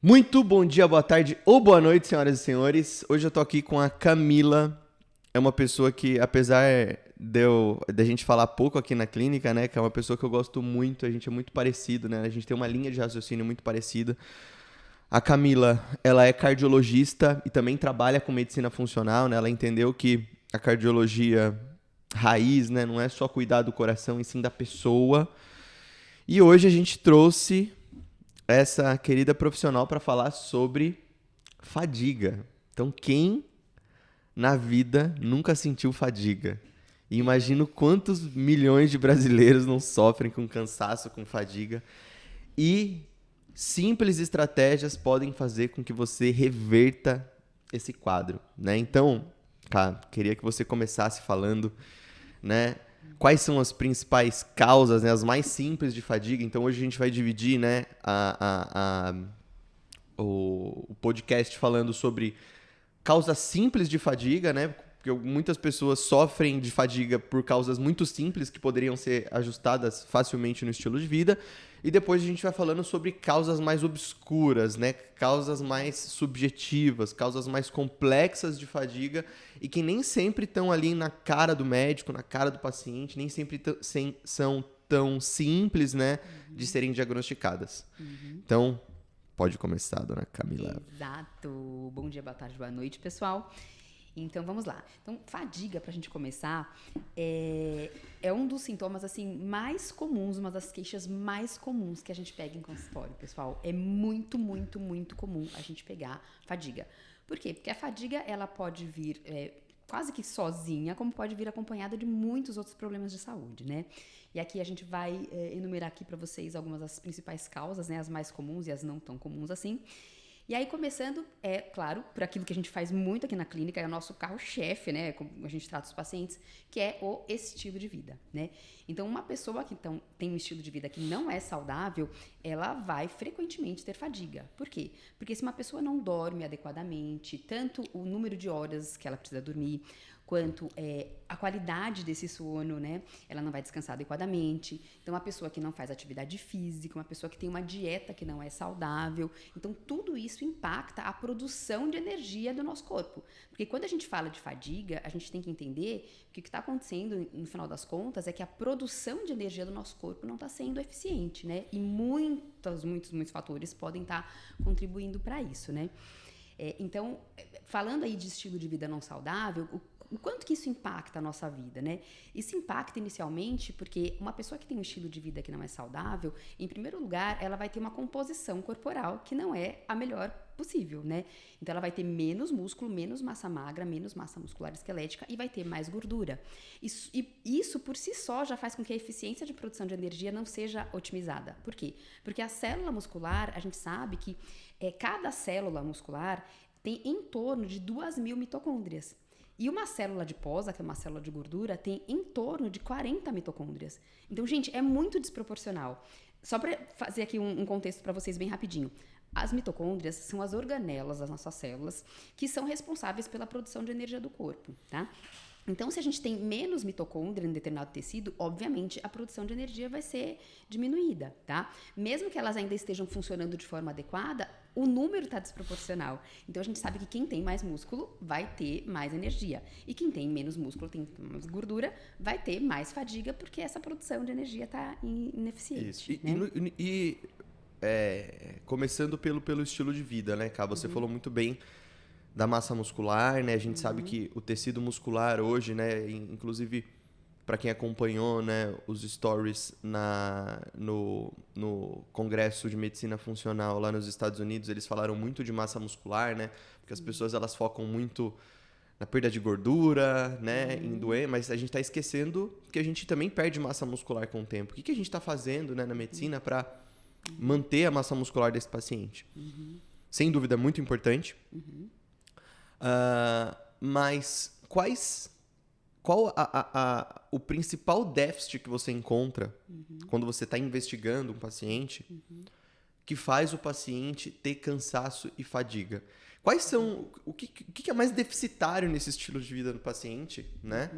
Muito bom dia, boa tarde ou boa noite, senhoras e senhores. Hoje eu tô aqui com a Camila. É uma pessoa que, apesar de a gente falar pouco aqui na clínica, né, que é uma pessoa que eu gosto muito, a gente é muito parecido, né, a gente tem uma linha de raciocínio muito parecida. A Camila, ela é cardiologista e também trabalha com medicina funcional, né, ela entendeu que a cardiologia raiz, né, não é só cuidar do coração, e sim da pessoa. E hoje a gente trouxe essa querida profissional para falar sobre fadiga. Então, quem na vida nunca sentiu fadiga? E imagino quantos milhões de brasileiros não sofrem com cansaço, com fadiga. E simples estratégias podem fazer com que você reverta esse quadro, né? Então, cara, queria que você começasse falando, né? Quais são as principais causas, né, as mais simples de fadiga? Então, hoje a gente vai dividir, né, o podcast falando sobre causas simples de fadiga, né? Porque muitas pessoas sofrem de fadiga por causas muito simples que poderiam ser ajustadas facilmente no estilo de vida. E depois a gente vai falando sobre causas mais obscuras, né? Causas mais subjetivas, causas mais complexas de fadiga e que nem sempre estão ali na cara do médico, na cara do paciente, nem sempre são tão simples, né, de serem diagnosticadas. Então, pode começar, dona Camila. Exato. Bom dia, boa tarde, boa noite, pessoal. Então, vamos lá. Então, fadiga, pra gente começar, é um dos sintomas, assim, mais comuns, uma das queixas mais comuns que a gente pega em consultório, pessoal. É muito, muito, muito comum a gente pegar fadiga. Por quê? Porque a fadiga, ela pode vir quase que sozinha, como pode vir acompanhada de muitos outros problemas de saúde, né? E aqui a gente vai enumerar aqui para vocês algumas das principais causas, né? As mais comuns e as não tão comuns assim. E aí, começando, claro, por aquilo que a gente faz muito aqui na clínica, é o nosso carro-chefe, né? Como a gente trata os pacientes, que é o estilo de vida, né? Então, uma pessoa que tem um estilo de vida que não é saudável, ela vai frequentemente ter fadiga. Por quê? Porque se uma pessoa não dorme adequadamente, tanto o número de horas que ela precisa dormir, quanto a qualidade desse sono, né? Ela não vai descansar adequadamente. Então, uma pessoa que não faz atividade física, uma pessoa que tem uma dieta que não é saudável. Então, tudo isso impacta a produção de energia do nosso corpo. Porque quando a gente fala de fadiga, a gente tem que entender que o que está acontecendo, no final das contas, é que a produção de energia do nosso corpo não está sendo eficiente, né? E muitos fatores podem estar contribuindo para isso, né? Então, falando aí de estilo de vida não saudável, o quanto que isso impacta a nossa vida, né? Isso impacta inicialmente porque uma pessoa que tem um estilo de vida que não é saudável, em primeiro lugar, ela vai ter uma composição corporal que não é a melhor possível, né? Então, ela vai ter menos músculo, menos massa magra, menos massa muscular esquelética e vai ter mais gordura. Isso por si só já faz com que a eficiência de produção de energia não seja otimizada. Por quê? Porque a célula muscular, a gente sabe que cada célula muscular tem em torno de 2.000 mitocôndrias. E uma célula adiposa, que é uma célula de gordura, tem em torno de 40 mitocôndrias. Então, gente, é muito desproporcional. Só para fazer aqui um contexto para vocês bem rapidinho. As mitocôndrias são as organelas das nossas células que são responsáveis pela produção de energia do corpo, tá? Então, se a gente tem menos mitocôndria em determinado tecido, obviamente a produção de energia vai ser diminuída, tá? Mesmo que elas ainda estejam funcionando de forma adequada, o número está desproporcional. Então, a gente sabe que quem tem mais músculo vai ter mais energia. E quem tem menos músculo, tem mais gordura, vai ter mais fadiga, porque essa produção de energia está ineficiente. Isso. Né? Começando pelo estilo de vida, né, Cá? Você falou muito bem da massa muscular, né? A gente sabe que o tecido muscular hoje, né, inclusive para quem acompanhou, né, os stories no Congresso de Medicina Funcional lá nos Estados Unidos, eles falaram muito de massa muscular, né? Porque as pessoas elas focam muito na perda de gordura, né, em doer, mas a gente está esquecendo que a gente também perde massa muscular com o tempo. O que a gente está fazendo, né, na medicina para manter a massa muscular desse paciente? Sem dúvida, muito importante. Mas qual o principal déficit que você encontra quando você está investigando um paciente que faz o paciente ter cansaço e fadiga? Quais são... O que é mais deficitário nesse estilo de vida do paciente, né?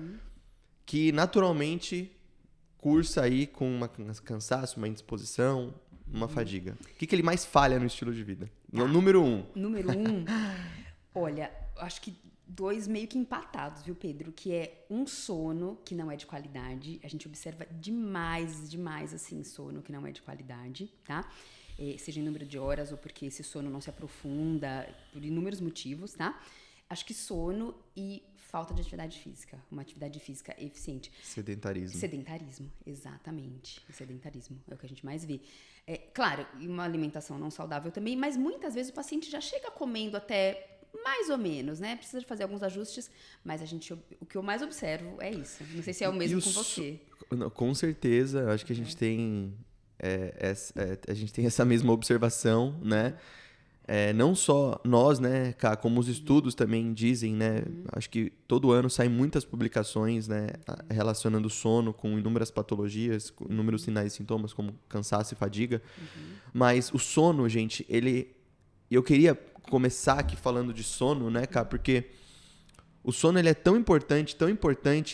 Que naturalmente cursa aí com um cansaço, uma indisposição, uma fadiga? O que ele mais falha no estilo de vida? Número 1. Número 1, olha, acho que 2 meio que empatados, viu, Pedro? Que é um sono que não é de qualidade. A gente observa demais, assim, sono que não é de qualidade, tá? Seja em número de horas ou porque esse sono não se aprofunda, por inúmeros motivos, tá? Acho que sono e falta de atividade física. Uma atividade física eficiente. Sedentarismo, exatamente. Sedentarismo é o que a gente mais vê. Claro, e uma alimentação não saudável também, mas muitas vezes o paciente já chega comendo até mais ou menos, né? Precisa de fazer alguns ajustes, mas o que eu mais observo é isso. Não sei se é o mesmo com você. Com certeza, acho que a gente tem a gente tem essa mesma observação, né? Não só nós, né, Cá, como os estudos também dizem, né? Acho que todo ano saem muitas publicações, né, relacionando o sono com inúmeras patologias, com inúmeros sinais e sintomas, como cansaço e fadiga. Mas o sono, gente, eu queria começar aqui falando de sono, né, Cá, porque o sono ele é tão importante,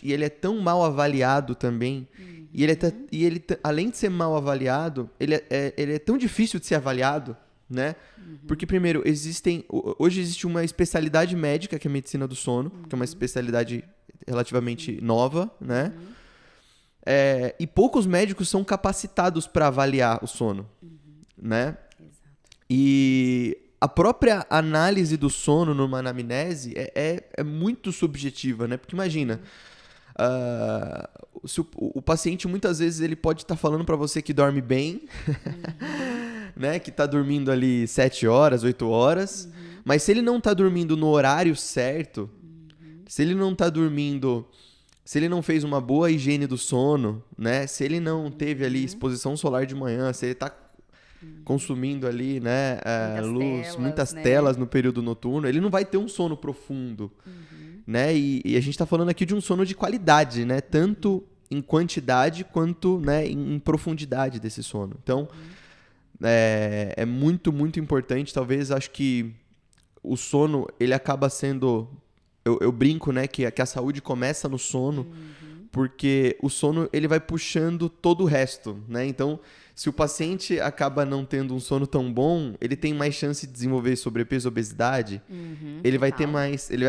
e ele é tão mal avaliado também. E ele além de ser mal avaliado, ele é tão difícil de ser avaliado, né? Porque, primeiro, hoje existe uma especialidade médica, que é a medicina do sono, que é uma especialidade relativamente nova, né? E poucos médicos são capacitados para avaliar o sono, né? Exato. E a própria análise do sono numa anamnese é muito subjetiva, né? Porque imagina, se o paciente muitas vezes ele pode estar falando para você que dorme bem, né? Que está dormindo ali 7 horas, 8 horas, mas se ele não está dormindo no horário certo, se ele não está dormindo, se ele não fez uma boa higiene do sono, né? Se ele não teve ali exposição solar de manhã, se ele está consumindo ali, né, muitas telas no período noturno, ele não vai ter um sono profundo, né? E a gente está falando aqui de um sono de qualidade, né? Tanto em quantidade quanto, né, em profundidade desse sono. Então, é muito, muito importante. Talvez, acho que o sono, ele acaba sendo... Eu brinco, né, que a saúde começa no sono, porque o sono, ele vai puxando todo o resto, né? Então, se o paciente acaba não tendo um sono tão bom, ele tem mais chance de desenvolver sobrepeso, obesidade, ele vai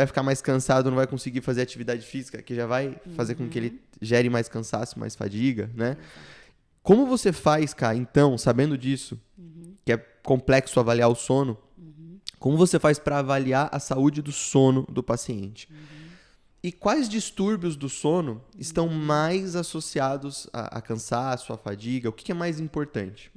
ficar mais cansado, não vai conseguir fazer atividade física, que já vai fazer com que ele gere mais cansaço, mais fadiga, né? Como você faz, Cá, então, sabendo disso, que é complexo avaliar o sono, como você faz para avaliar a saúde do sono do paciente? E quais distúrbios do sono estão mais associados a cansaço, a fadiga? O que é mais importante?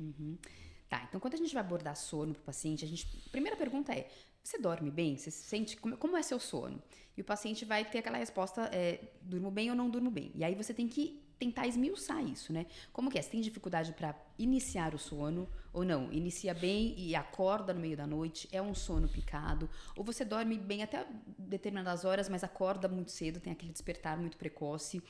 Tá, então quando a gente vai abordar sono para o paciente, a primeira pergunta é: você dorme bem? Você se sente... Como é seu sono? E o paciente vai ter aquela resposta, durmo bem ou não durmo bem? E aí você tem que tentar esmiuçar isso, né? Como que é? Você tem dificuldade para iniciar o sono ou não? Inicia bem e acorda no meio da noite? É um sono picado? Ou você dorme bem até determinadas horas, mas acorda muito cedo, tem aquele despertar muito precoce?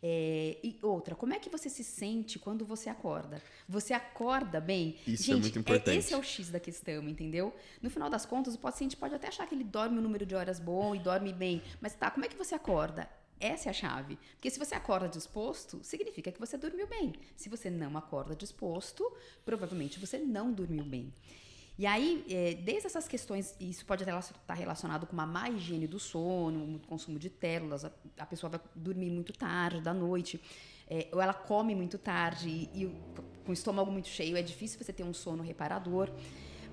E outra, como é que você se sente quando você acorda? Você acorda bem? Isso, gente, é muito importante. Esse é o X da questão, entendeu? No final das contas, o paciente pode até achar que ele dorme um número de horas bom e dorme bem, mas tá, como é que você acorda? Essa é a chave. Porque se você acorda disposto, significa que você dormiu bem. Se você não acorda disposto, provavelmente você não dormiu bem. E aí, desde essas questões, isso pode estar relacionado com uma má higiene do sono, muito consumo de telas, a pessoa vai dormir muito tarde, da noite, ou ela come muito tarde e com o estômago muito cheio, é difícil você ter um sono reparador.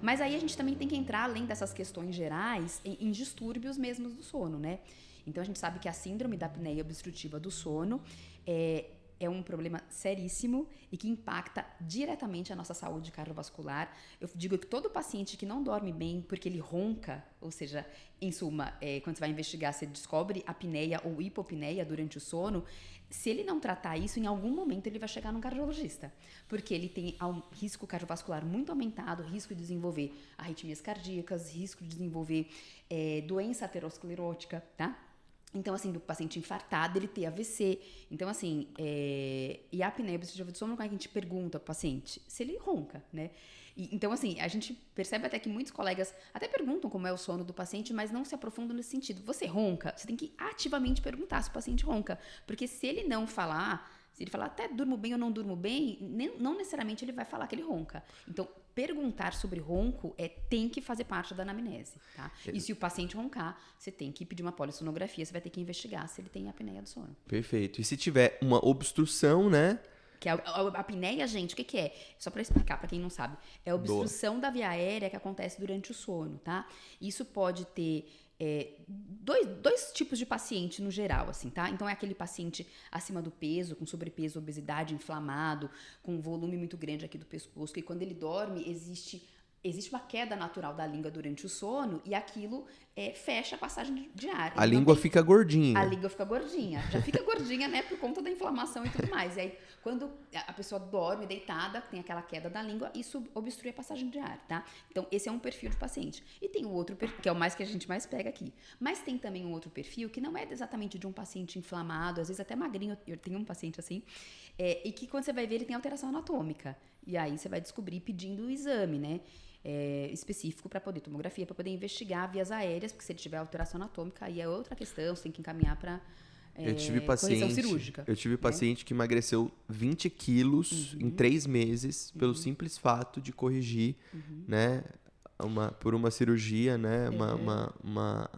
Mas aí a gente também tem que entrar, além dessas questões gerais, em distúrbios mesmos do sono, né? Então, a gente sabe que a síndrome da apneia obstrutiva do sono é um problema seríssimo e que impacta diretamente a nossa saúde cardiovascular. Eu digo que todo paciente que não dorme bem porque ele ronca, ou seja, em suma, quando você vai investigar, você descobre apneia ou hipopneia durante o sono, se ele não tratar isso, em algum momento ele vai chegar num cardiologista, porque ele tem um risco cardiovascular muito aumentado, risco de desenvolver arritmias cardíacas, risco de desenvolver doença aterosclerótica, tá? Então, assim, do paciente infartado, ele ter AVC. Então, assim, e a apneia obstrutiva do sono, quando a gente pergunta ao paciente se ele ronca, né? Então, assim, a gente percebe até que muitos colegas até perguntam como é o sono do paciente, mas não se aprofundam nesse sentido. Você ronca? Você tem que ativamente perguntar se o paciente ronca. Porque se ele não falar, Se ele falar até durmo bem ou não durmo bem, não necessariamente ele vai falar que ele ronca. Então, perguntar sobre ronco tem que fazer parte da anamnese, tá? E se o paciente roncar, você tem que pedir uma polissonografia, você vai ter que investigar se ele tem apneia do sono. Perfeito. E se tiver uma obstrução, né? Que a apneia, gente, o que é? Só para explicar para quem não sabe. É a obstrução da via aérea que acontece durante o sono, tá? Isso pode ter dois tipos de paciente no geral, assim, tá? Então, é aquele paciente acima do peso, com sobrepeso, obesidade, inflamado, com um volume muito grande aqui do pescoço, que quando ele dorme, existe uma queda natural da língua durante o sono e aquilo fecha a passagem de ar. A língua fica gordinha. A língua fica gordinha. Já fica gordinha, né, por conta da inflamação e tudo mais. E aí, quando a pessoa dorme deitada, tem aquela queda da língua, isso obstrui a passagem de ar, tá? Então, esse é um perfil de paciente. E tem o outro perfil, que é o mais que a gente mais pega aqui. Mas tem também um outro perfil que não é exatamente de um paciente inflamado, às vezes até magrinho. Eu tenho um paciente assim, e que quando você vai ver, ele tem alteração anatômica. E aí, você vai descobrir pedindo o exame, né? Específico para poder tomografia, para poder investigar vias aéreas, porque se ele tiver alteração anatômica, aí é outra questão, você tem que encaminhar para correção cirúrgica. Eu tive paciente que emagreceu 20 quilos em 3 meses pelo simples fato de corrigir, né, por uma cirurgia, né, uma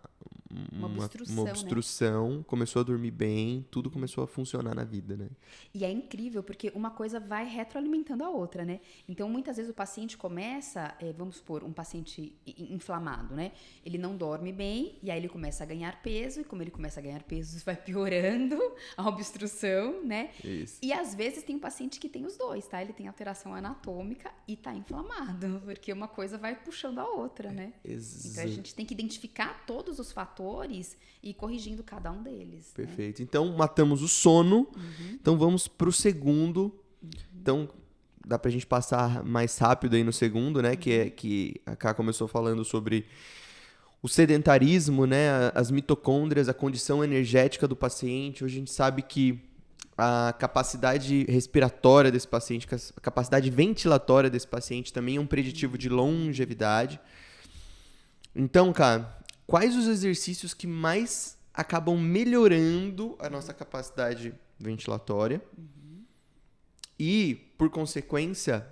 obstrução, né? Começou a dormir bem, tudo começou a funcionar na vida, né? E é incrível, porque uma coisa vai retroalimentando a outra, né? Então, muitas vezes o paciente começa, vamos supor, um paciente inflamado, né? Ele não dorme bem, e aí ele começa a ganhar peso, e como ele começa a ganhar peso, vai piorando a obstrução, né? Isso. E às vezes tem um paciente que tem os dois, tá? Ele tem alteração anatômica e tá inflamado, porque uma coisa vai puxando a outra, né? Então, a gente tem que identificar todos os fatores e ir corrigindo cada um deles. Perfeito. Né? Então, matamos o sono. Então, vamos pro segundo. Então, dá pra gente passar mais rápido aí no segundo, né? Que a Ká começou falando sobre o sedentarismo, né? As mitocôndrias, a condição energética do paciente. Hoje a gente sabe que a capacidade respiratória desse paciente, a capacidade ventilatória desse paciente também é um preditivo de longevidade. Então, Ká, quais os exercícios que mais acabam melhorando a nossa capacidade ventilatória e, por consequência,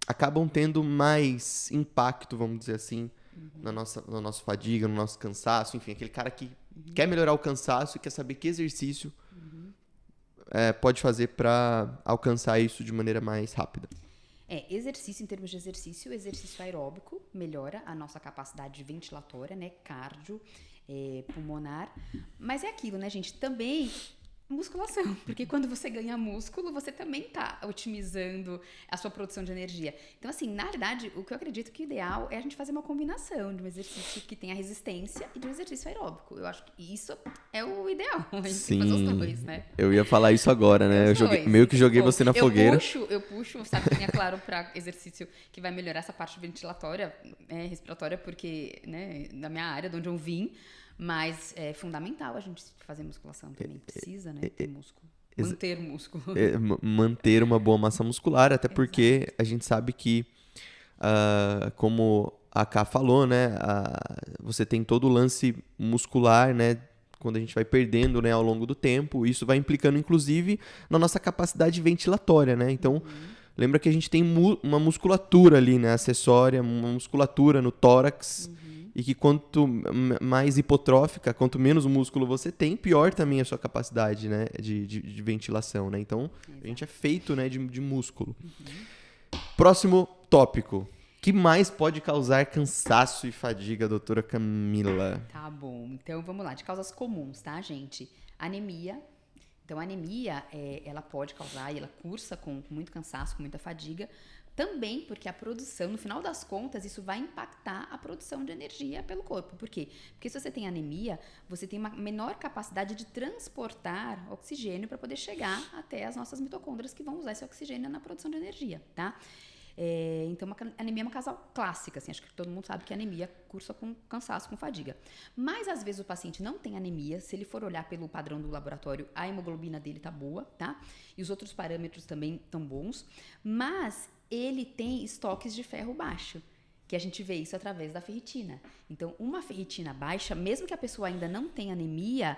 acabam tendo mais impacto, vamos dizer assim, na nossa fadiga, no nosso cansaço, enfim, aquele cara que quer melhorar o cansaço e quer saber que exercício pode fazer para alcançar isso de maneira mais rápida. Exercício, em termos de exercício aeróbico melhora a nossa capacidade ventilatória, né? Cardio, pulmonar. Mas é aquilo, né, gente? Também musculação, porque quando você ganha músculo, você também está otimizando a sua produção de energia. Então, assim, na verdade, o que eu acredito que o ideal é a gente fazer uma combinação de um exercício que tenha resistência e de um exercício aeróbico. Eu acho que isso é o ideal. A gente tem que fazer os dois, né? Eu ia falar isso agora, né? Meio que joguei você na fogueira. Eu puxo, sabe, claro, para exercício que vai melhorar essa parte ventilatória, respiratória, porque, né, na minha área, de onde eu vim. Mas é fundamental a gente fazer musculação também. Precisa, né? Ter músculo. Manter músculo. Manter uma boa massa muscular, até porque a gente sabe que, como a Ká falou, né? Você tem todo o lance muscular, né? Quando a gente vai perdendo, né, ao longo do tempo. Isso vai implicando, inclusive, na nossa capacidade ventilatória, né? Então, lembra que a gente tem uma musculatura ali, né? Acessória, uma musculatura no tórax. E que quanto mais hipotrófica, quanto menos músculo você tem, pior também a sua capacidade, né, de ventilação, né? Então, a gente é feito, né, de músculo. Próximo tópico. O que mais pode causar cansaço e fadiga, doutora Camila? Tá bom. Então, vamos lá. De causas comuns, tá, gente? Anemia. Então, a anemia, ela pode causar, e ela cursa com muito cansaço, com muita fadiga. Também porque a produção, no final das contas, isso vai impactar a produção de energia pelo corpo. Por quê? Porque se você tem anemia, você tem uma menor capacidade de transportar oxigênio para poder chegar até as nossas mitocôndrias que vão usar esse oxigênio na produção de energia, tá? Então, a anemia é uma causa clássica, assim, acho que todo mundo sabe que a anemia cursa com cansaço, com fadiga. Mas, às vezes, o paciente não tem anemia, se ele for olhar pelo padrão do laboratório, a hemoglobina dele tá boa, tá? E os outros parâmetros também estão bons, mas ele tem estoques de ferro baixo, que a gente vê isso através da ferritina. Então, uma ferritina baixa, mesmo que a pessoa ainda não tenha anemia,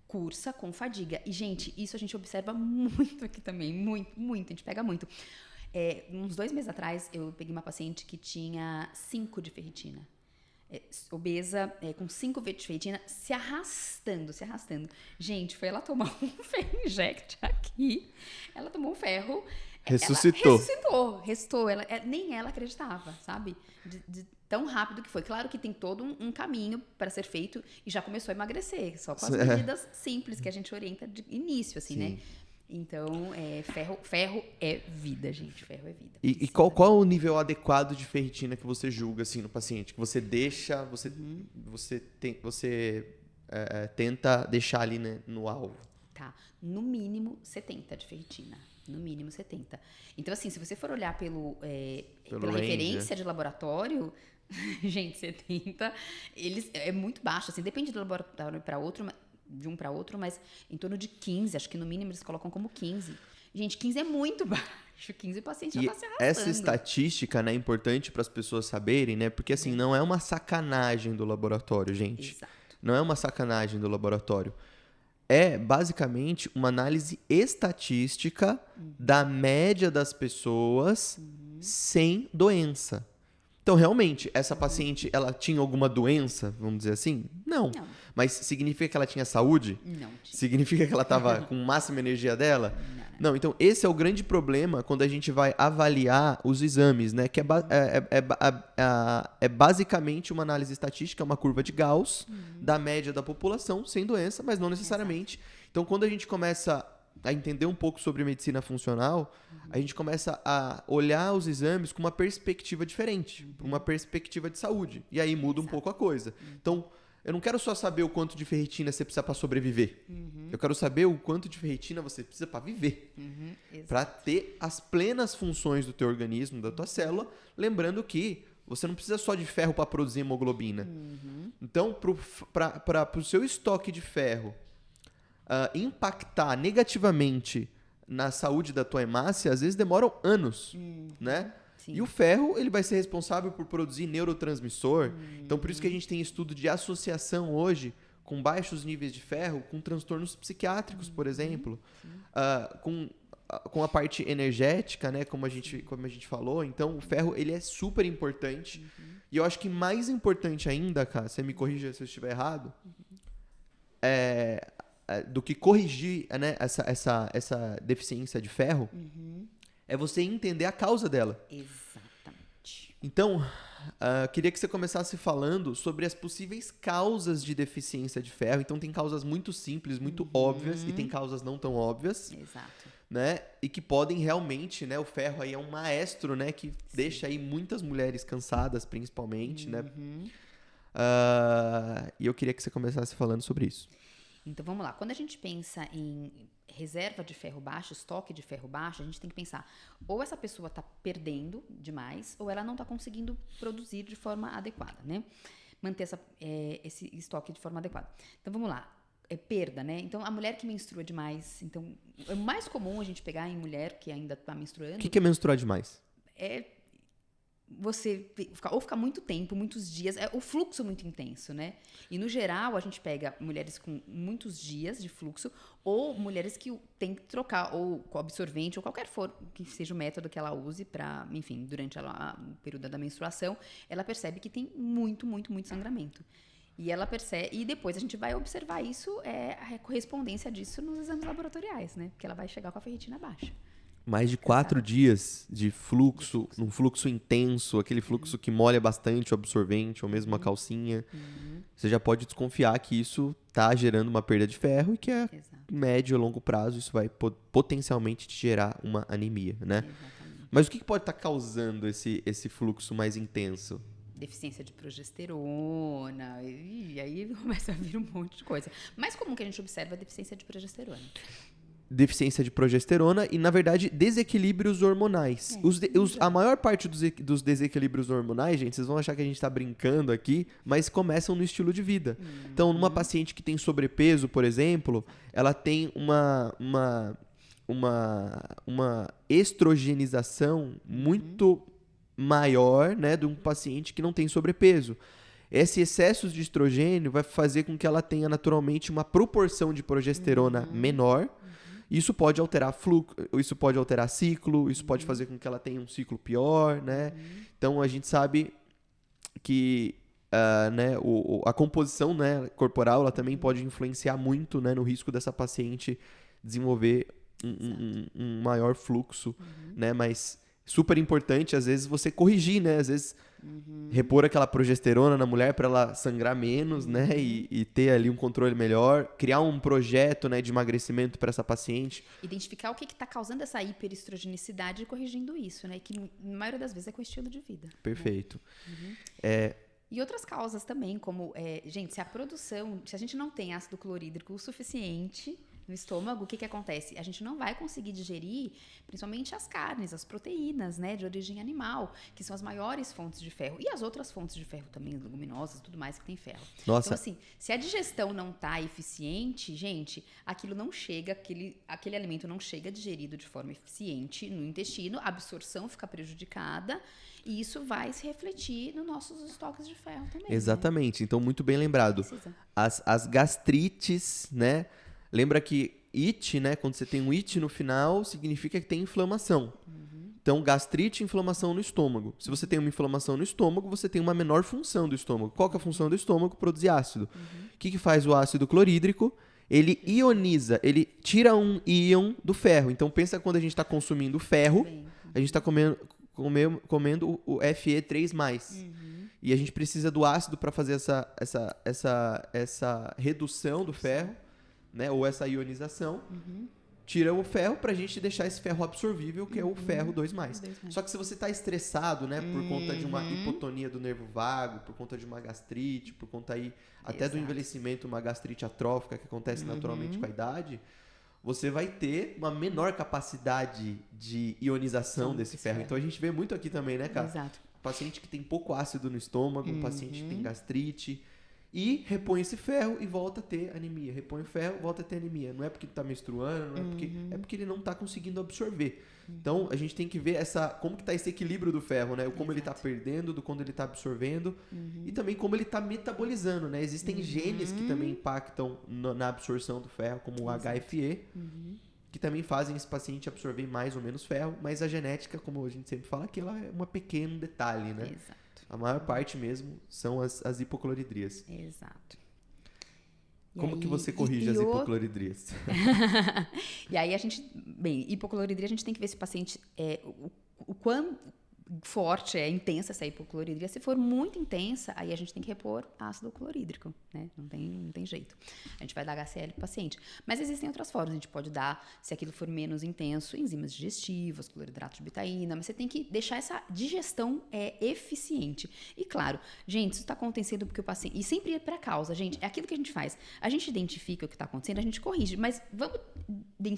cursa com fadiga. E, gente, isso a gente observa muito aqui também. Muito, muito. A gente pega muito. Uns 2 meses atrás, eu peguei uma paciente que tinha 5 de ferritina. Obesa, com 5 de ferritina, se arrastando. Gente, foi ela tomar um ferro inject aqui. Ela tomou um ferro. Ressuscitou. Nem ela acreditava, sabe? De tão rápido que foi. Claro que tem todo um caminho para ser feito e já começou a emagrecer, só com as medidas simples que a gente orienta de início, assim, Sim. né? Então, ferro é vida, gente. Ferro é vida. E qual o nível adequado de ferritina que você julga, assim, no paciente? Que você deixa, você tenta deixar ali, né, no alvo? Tá. No mínimo 70 de ferritina. No mínimo 70. Então, assim, se você for olhar pela range, referência de laboratório, gente, 70, é muito baixo, assim, depende do laboratório para outro, de um para outro, mas em torno de 15, acho que no mínimo eles colocam como 15. Gente, 15 é muito baixo, 15 o paciente já tá se arrastando. Essa estatística, né, é importante para as pessoas saberem, né, porque assim, não é uma sacanagem do laboratório, gente. Exato. Não é uma sacanagem do laboratório. É basicamente uma análise estatística da média das pessoas sem doença. Então, realmente, essa paciente, ela tinha alguma doença, vamos dizer assim? Não. Mas significa que ela tinha saúde? Não tinha. Significa que ela estava com máxima energia dela? Não. Então, esse é o grande problema quando a gente vai avaliar os exames, né? Que é basicamente uma análise estatística, uma curva de Gauss da média da população sem doença, mas não necessariamente. Exato. Então, quando a gente começa a entender um pouco sobre medicina funcional, a gente começa a olhar os exames com uma perspectiva diferente, uma perspectiva de saúde. E aí muda um pouco a coisa. Então, eu não quero só saber o quanto de ferritina você precisa para sobreviver. Eu quero saber o quanto de ferritina você precisa para viver. Para ter as plenas funções do teu organismo, da tua célula. Lembrando que você não precisa só de ferro para produzir hemoglobina. Então, para o seu estoque de ferro impactar negativamente na saúde da tua hemácia, às vezes demoram anos, né? Sim. E o ferro, ele vai ser responsável por produzir neurotransmissor. Então, por isso que a gente tem estudo de associação hoje com baixos níveis de ferro com transtornos psiquiátricos, por exemplo. Com a parte energética, né? Como a gente falou. Então, o ferro, ele é super importante. E eu acho que mais importante ainda, cara, você me corrija se eu estiver errado, do que corrigir, né, essa deficiência de ferro, é você entender a causa dela. Exatamente. Então, queria que você começasse falando sobre as possíveis causas de deficiência de ferro. Então, tem causas muito simples, muito óbvias, e tem causas não tão óbvias. Exato. Né? E que podem realmente, né? O ferro aí é um maestro, né? Que deixa aí muitas mulheres cansadas, principalmente, né? E eu queria que você começasse falando sobre isso. Então, vamos lá. Quando a gente pensa em reserva de ferro baixo, estoque de ferro baixo, a gente tem que pensar, ou essa pessoa está perdendo demais, ou ela não está conseguindo produzir de forma adequada, né? Manter esse estoque de forma adequada. Então, vamos lá. Perda, né? Então, a mulher que menstrua demais. Então, é mais comum a gente pegar em mulher que ainda está menstruando. O que é menstruar demais? Você ficar muito tempo, muitos dias, o fluxo muito intenso, né? E no geral a gente pega mulheres com muitos dias de fluxo ou mulheres que tem que trocar ou com absorvente ou qualquer for que seja o método que ela use para, enfim, durante o período da menstruação, ela percebe que tem muito, muito, muito sangramento. E ela percebe, e depois a gente vai observar isso, a correspondência disso nos exames laboratoriais, né? Porque ela vai chegar com a ferritina baixa. Mais de 4 dias de fluxo, num fluxo intenso, aquele fluxo que molha bastante o absorvente, ou mesmo uma calcinha. Você já pode desconfiar que isso está gerando uma perda de ferro e que a médio e longo prazo isso vai potencialmente te gerar uma anemia, né? Exatamente. Mas o que pode estar causando esse fluxo mais intenso? Deficiência de progesterona, e aí começa a vir um monte de coisa. Mais comum que a gente observa é a deficiência de progesterona. Deficiência de progesterona e, na verdade, desequilíbrios hormonais. A maior parte dos desequilíbrios hormonais, gente, vocês vão achar que a gente está brincando aqui, mas começam no estilo de vida. Então, numa paciente que tem sobrepeso, por exemplo, ela tem uma estrogenização muito maior, né, de um paciente que não tem sobrepeso. Esse excesso de estrogênio vai fazer com que ela tenha naturalmente uma proporção de progesterona menor. Isso pode alterar fluxo, isso pode alterar ciclo, isso pode fazer com que ela tenha um ciclo pior, né? Então a gente sabe que né, a composição, né, corporal ela também pode influenciar muito, né, no risco dessa paciente desenvolver um maior fluxo, né? Mas super importante, às vezes, você corrigir, né? Às vezes, repor aquela progesterona na mulher para ela sangrar menos, né? E ter ali um controle melhor. Criar um projeto, né, de emagrecimento para essa paciente. Identificar o que está causando essa hiperestrogenicidade e corrigindo isso, né? Que, na maioria das vezes, é com o estilo de vida. Perfeito. Né? E outras causas também, como, gente, se a gente não tem ácido clorídrico o suficiente no estômago, o que acontece? A gente não vai conseguir digerir, principalmente as carnes, as proteínas, né, de origem animal, que são as maiores fontes de ferro. E as outras fontes de ferro também, leguminosas, tudo mais que tem ferro. Nossa. Então, assim, se a digestão não tá eficiente, gente, aquilo não chega, aquele alimento não chega digerido de forma eficiente no intestino, a absorção fica prejudicada, e isso vai se refletir nos nossos estoques de ferro também. Exatamente. Né? Então, muito bem lembrado. As gastrites, né? Lembra que it, né? Quando você tem um it no final, significa que tem inflamação. Então, gastrite, inflamação no estômago. Se você tem uma inflamação no estômago, você tem uma menor função do estômago. Qual que é a função do estômago? Produzir ácido. O que faz o ácido clorídrico? Ele ioniza, ele tira um íon do ferro. Então, pensa quando a gente está consumindo ferro, a gente está comendo o Fe3+. E a gente precisa do ácido para fazer essa redução do ferro, né? Ou essa ionização. Tira o ferro pra gente deixar esse ferro absorvível, que é o ferro 2+. Só que se você tá estressado, né? Por conta de uma hipotonia do nervo vago, por conta de uma gastrite, por conta aí até do envelhecimento, uma gastrite atrófica que acontece naturalmente com a idade, você vai ter uma menor capacidade de ionização desse ferro. Então a gente vê muito aqui também, né, cara? Exato. Paciente que tem pouco ácido no estômago, um paciente que tem gastrite, e repõe esse ferro e volta a ter anemia. Repõe o ferro, volta a ter anemia. Não é porque está menstruando, não é porque ele não está conseguindo absorver. Então, a gente tem que ver como que está esse equilíbrio do ferro, né? Como ele está perdendo, do quando ele está absorvendo. E também como ele está metabolizando, né? Existem genes que também impactam na absorção do ferro, como o HFE, que também fazem esse paciente absorver mais ou menos ferro. Mas a genética, como a gente sempre fala, que ela é um pequeno detalhe, né? Exato. A maior parte mesmo são as hipocloridrias. Exato. Como que você corrige as hipocloridrias? E aí hipocloridria a gente tem que ver se o paciente o quão forte, intensa essa hipocloridria. Se for muito intensa, aí a gente tem que repor ácido clorídrico, né? Não tem jeito. A gente vai dar HCl pro paciente. Mas existem outras formas. A gente pode dar, se aquilo for menos intenso, enzimas digestivas, cloridrato de betaína, mas você tem que deixar essa digestão eficiente. E claro, gente, isso está acontecendo porque o paciente... E sempre é para causa, gente. É aquilo que a gente faz. A gente identifica o que está acontecendo, a gente corrige. Mas vamos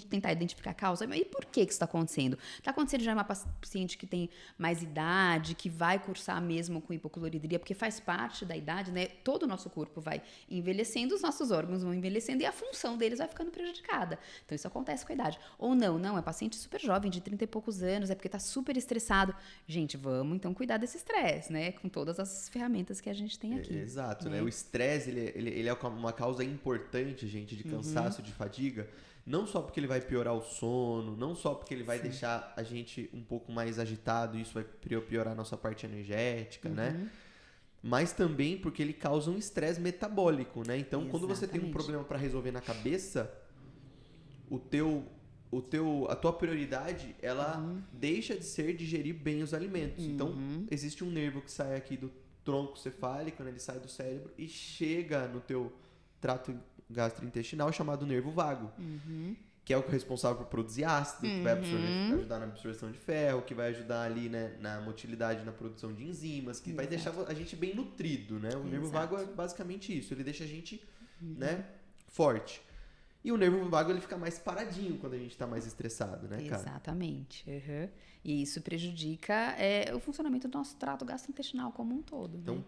tentar identificar a causa? E por que isso está acontecendo? Está acontecendo já uma paciente que tem mais idade, que vai cursar mesmo com hipocloridria, porque faz parte da idade, né? Todo o nosso corpo vai envelhecendo, os nossos órgãos vão envelhecendo e a função deles vai ficando prejudicada. Então, isso acontece com a idade. Ou não, é paciente super jovem, de 30 e poucos anos, é porque tá super estressado. Gente, vamos então cuidar desse estresse, né? Com todas as ferramentas que a gente tem aqui. Exato, né? O estresse, ele é uma causa importante, gente, de cansaço, de fadiga. Não só porque ele vai piorar o sono, não só porque ele vai deixar a gente um pouco mais agitado e isso vai piorar a nossa parte energética, né? Mas também porque ele causa um estresse metabólico, né? Então, quando você tem um problema para resolver na cabeça, a tua prioridade, ela deixa de ser digerir bem os alimentos. Então, existe um nervo que sai aqui do tronco cefálico, né? Ele sai do cérebro e chega no teu trato gastrointestinal, chamado nervo vago, que é o responsável por produzir ácido, que vai ajudar na absorção de ferro, que vai ajudar ali, né, na motilidade, na produção de enzimas, que vai deixar a gente bem nutrido, né? O nervo vago é basicamente isso, ele deixa a gente, né, forte. E o nervo vago, ele fica mais paradinho quando a gente tá mais estressado, né, cara? Exatamente. E isso prejudica o funcionamento do nosso trato gastrointestinal como um todo. Então, né?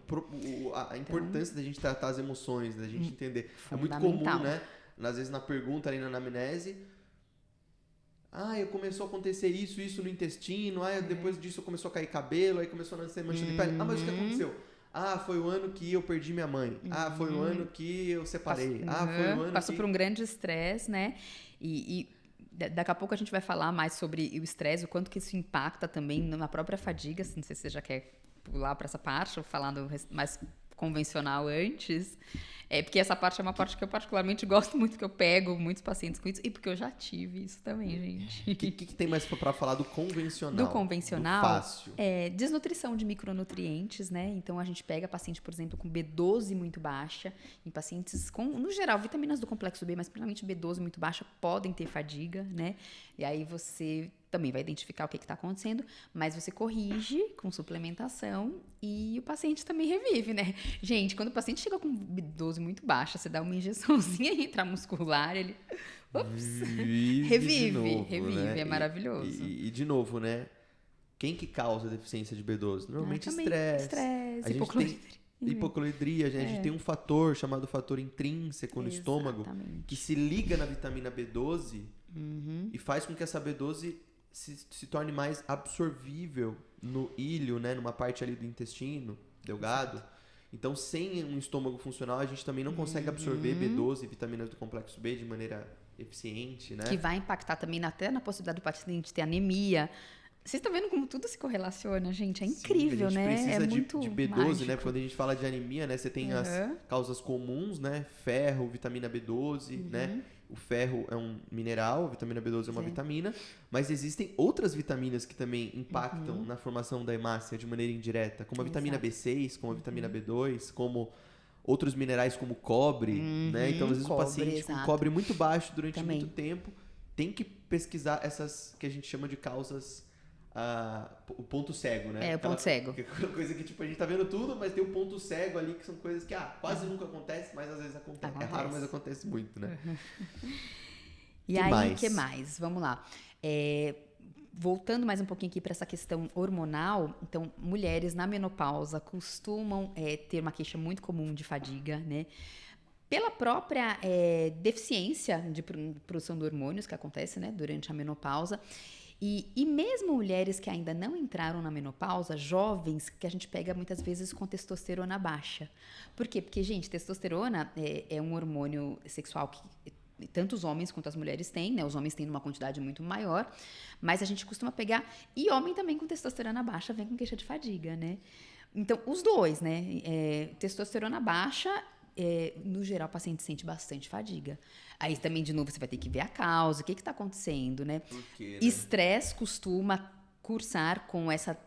a importância da gente tratar as emoções, da gente entender. É muito comum, né? Às vezes na pergunta ali na anamnese, começou a acontecer isso no intestino, depois disso começou a cair cabelo, aí começou a nascer mancha de pele. Mas o que aconteceu? Ah, foi o ano que eu perdi minha mãe. Ah, foi o ano que eu separei. Foi o ano Passou que... por um grande estresse, né? Daqui a pouco a gente vai falar mais sobre o estresse, o quanto que isso impacta também na própria fadiga. Não sei se você já quer pular para essa parte ou falar mais convencional antes. Porque essa parte é uma parte que eu particularmente gosto muito, porque eu pego muitos pacientes com isso e porque eu já tive isso também, gente. O que tem mais para falar do convencional? Do convencional, do fácil. Desnutrição de micronutrientes, né? Então, a gente pega paciente, por exemplo, com B12 muito baixa, em pacientes com, no geral, vitaminas do complexo B, mas principalmente B12 muito baixa, podem ter fadiga, né? E aí você também vai identificar o que está acontecendo, mas você corrige com suplementação e o paciente também revive, né? Gente, quando o paciente chega com B12 muito baixa, você dá uma injeçãozinha intramuscular, ele revive, né? É maravilhoso. E de novo, né? Quem que causa deficiência de B12? Normalmente estresse, hipocloridria, né? A gente tem um fator chamado fator intrínseco no estômago que se liga na vitamina B12 e faz com que essa B12 se torne mais absorvível no ilho, né? Numa parte ali do intestino delgado. Então, sem um estômago funcional, a gente também não consegue absorver B12 e vitaminas do complexo B de maneira eficiente, né? Que vai impactar também até na possibilidade do paciente ter anemia. Vocês estão vendo como tudo se correlaciona, gente? É incrível, né? A gente precisa muito de B12, mágico. né? Quando a gente fala de anemia, né? Você tem as causas comuns, né? Ferro, vitamina B12, né? O ferro é um mineral, a vitamina B12 é uma vitamina, mas existem outras vitaminas que também impactam na formação da hemácia de maneira indireta, como a vitamina B6, como a vitamina B2, como outros minerais como cobre, né? Então, às vezes o paciente com cobre muito baixo durante muito tempo tem que pesquisar essas que a gente chama de causas... o ponto cego, né? O ponto cego. Coisa que, tipo, a gente tá vendo tudo, mas tem o ponto cego ali, que são coisas que quase nunca acontece, mas às vezes acontece. É raro, mas acontece muito, né? E aí, o que mais? Vamos lá. Voltando mais um pouquinho aqui para essa questão hormonal, então, mulheres na menopausa costumam ter uma queixa muito comum de fadiga, né? Pela própria deficiência de produção de hormônios que acontece, né, durante a menopausa. E mesmo mulheres que ainda não entraram na menopausa, jovens, que a gente pega muitas vezes com testosterona baixa. Por quê? Porque, gente, testosterona é um hormônio sexual que tanto os homens quanto as mulheres têm, né? Os homens têm numa quantidade muito maior, mas a gente costuma pegar... E homem também com testosterona baixa vem com queixa de fadiga, né? Então, os dois, né? Testosterona baixa... no geral, o paciente sente bastante fadiga. Aí também, de novo, você vai ter que ver a causa, o que está acontecendo, né? Por quê, né? Estresse costuma cursar com essa